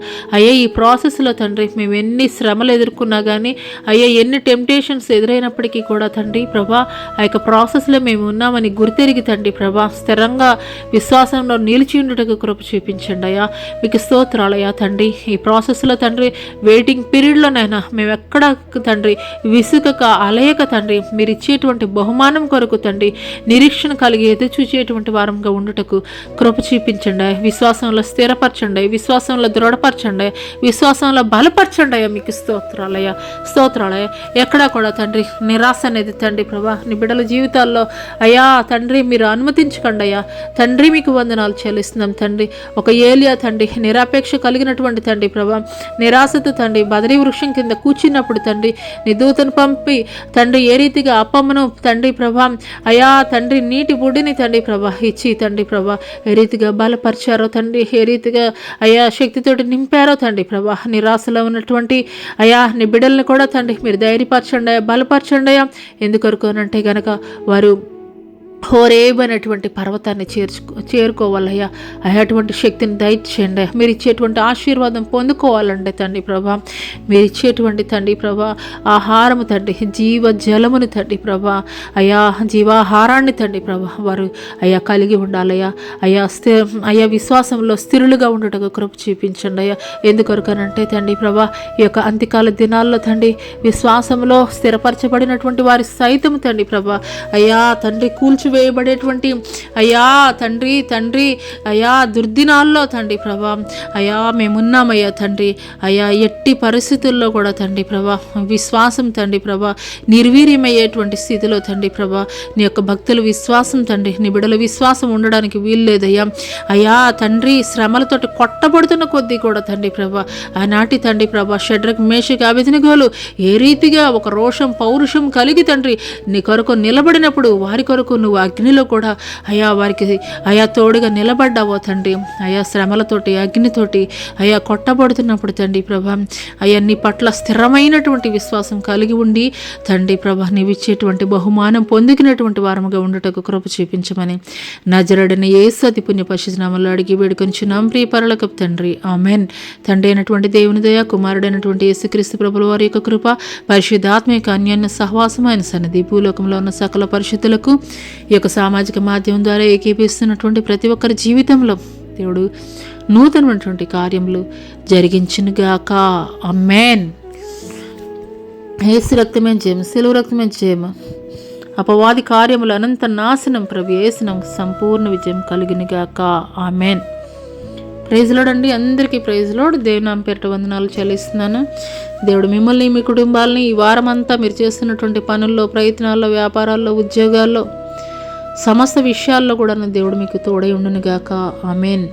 ఈ ప్రాసెస్లో తండ్రి మేము ఎన్ని శ్రమలు ఎదుర్కొన్నా కానీ అయ్యా, ఎన్ని టెంప్టేషన్స్ ఎదురైనప్పటికీ కూడా తండ్రి ప్రభా ఆ యొక్క ప్రాసెస్లో మేము ఉన్నామని గుర్తెరిగి తండ్రి ప్రభా స్థిరంగా విశ్వాసంలో నిలిచి ఉండటకు కృప చూపించండి అయ్యా. మీకు స్తోత్రాలయ్యా తండ్రి. ఈ ప్రాసెస్లో తండ్రి వెయిటింగ్ పీరియడ్లోనైనా మేము ఎక్కడ తండ్రి విసుగక అలయక తండ్రి మీరు ఇచ్చేటువంటి బహుమానం కొరకు తండ్రి నిరీక్షణ కలిగి ఎదురు చూసేటువంటి వారంగా ఉండటకు కృప చూపించండి. విశ్వాసంలో స్థిరపరచండి, విశ్వాసంలో దృఢపరచండి, విశ్వాసంలో బలపరచండి అయ్యా. మీకు స్తోత్రాలయ్యా. ఎక్కడా కూడా తండ్రి నిరాశ అనేది తండ్రి ప్రభా నీ బిడ్డల జీవితాల్లో అయ్యా తండ్రి మీరు అనుమతించకండి అయ్యా. తండ్రి మీకు వందనాలు చెల్లిస్తున్నాం తండ్రి. ఒక ఏలియా తండ్రి నిరాపేక్ష కలిగినటువంటి తండ్రి ప్రభా, నిరాశతో తండ్రి బదరీ వృక్షం కింద కూర్చున్నప్పుడు తండ్రి నీ దూతను పంపి తండ్రి ఏ రీతిగా అప్పమ్మను తండ్రి ప్రభా అయ్యా తండ్రి నీటి బుడ్డిని తండ్రి ప్రభా ఇచ్చి తండ్రి ప్రభా ఏ రీతిగా బలపరిచారో తండ్రి, ఏ రీతిగా అయ్యా శక్తితోటి నింపారో తండ్రి ప్రభా, నిరాశలో ఉన్నటువంటి అయ్యా నీ బిడ్డల్ని కూడా తండ్రి మీరు ధైర్యపరచండి, బలపరచండి. ఎందుకొరకోనంటే గనక వారు హోరేబ్ అనేటువంటి పర్వతాన్ని చేరుకోవాలయ్యా. అటువంటి శక్తిని దయచేయండి. మీరు ఇచ్చేటువంటి ఆశీర్వాదం పొందుకోవాలండి తండ్రి ప్రభా. మీరు ఇచ్చేటువంటి తండ్రి ప్రభా ఆహారము తండ్రి, జీవ జలమును తండ్రి ప్రభా అయ్యా, జీవాహారాన్ని తండ్రి ప్రభా వారు అయ్యా కలిగి ఉండాలయ్యా. అయ్యా విశ్వాసంలో స్థిరులుగా ఉండటకు కృప చూపించండి అయ్యా. ఎందుకొరకనంటే తండ్రి ప్రభా ఈ యొక్క అంత్యకాల దినాల్లో తండ్రి విశ్వాసంలో స్థిరపరచబడినటువంటి వారి సైతం తండ్రి ప్రభా అయ్యా తండ్రి వేయబడేటువంటి అయ్యా తండ్రి అయ్యా దుర్దినాల్లో తండ్రి ప్రభా అయ్యా మేమున్నామయ్యా తండ్రి అయ్యా. ఎట్టి పరిస్థితుల్లో కూడా తండ్రి ప్రభా విశ్వాసం తండ్రి ప్రభా నిర్వీర్యమయ్యేటువంటి స్థితిలో తండ్రి ప్రభా నీ యొక్క భక్తుల విశ్వాసం తండ్రి నీ బిడ్డల విశ్వాసం ఉండడానికి వీల్లేదయ్యా. అయ్యా తండ్రి శ్రమలతోటి కొట్టబడుతున్న కొద్దీ కూడా తండ్రి ప్రభా ఆనాటి తండ్రి ప్రభా షడ్రక్ మేషక్ అబేద్నెగోలు ఏ రీతిగా ఒక రోషం పౌరుషం కలిగి తండ్రి నీ కొరకు నిలబడినప్పుడు వారి కొరకు నువ్వు అగ్నిలో కూడా అయ్యా వారికి అయా తోడుగా నిలబడ్డావో తండ్రి. అయా శ్రమలతోటి అగ్నితోటి అయా కొట్టబడుతున్నప్పుడు తండ్రి ప్రభా అయ్యా నీ పట్ల స్థిరమైనటువంటి విశ్వాసం కలిగి ఉండి తండ్రి ప్రభా నీవు ఇచ్చేటువంటి బహుమానం పొందుకునేటువంటి వారముగా ఉండటకు కృప చూపించమని నజరేయుడైన యేసు అతి పుణ్య పరిశుద్ధ నామములో అడిగి వేడుకొంచున్నాం ప్రియ పరలోకపు తండ్రి. ఆమెన్. తండ్రి అయినటువంటి దేవుని దయ, కుమారుడైనటువంటి యేసుక్రీస్తు ప్రభుల వారి యొక్క కృప, పరిశుద్ధాత్మిక అన్యోన్య సహవాసమైన సన్నిధి భూలోకంలో ఉన్న సకల పరిశుద్ధులకు ఈ యొక్క సామాజిక మాధ్యమం ద్వారా ఏకీపిస్తున్నటువంటి ప్రతి ఒక్కరి జీవితంలో దేవుడు నూతనమైనటువంటి కార్యములు జరిగించునుగాక. ఆమేన్. యేసు రక్తమే జయము, సిలువ రక్తమే జయము. అపవాది కార్యములు అనంత నాశనం ప్రభు యేసు నామమున సంపూర్ణ విజయం కలుగునుగాక. ఆమేన్. ప్రైజ్ లార్డ్ అండి. అందరికీ ప్రైజ్ లార్డ్. దేవుని నామమున పేరిట వందనాలు చెల్లిస్తున్నాను. దేవుడు మిమ్మల్ని, మీ కుటుంబాలని ఈ వారం అంతా మీరు చేస్తున్నటువంటి పనుల్లో, ప్రయత్నాల్లో, వ్యాపారాల్లో, ఉద్యోగాల్లో, సమస్త విషయాల్లో కూడా దేవుడు మీకు తోడై ఉండునుగాక. ఆమేన్.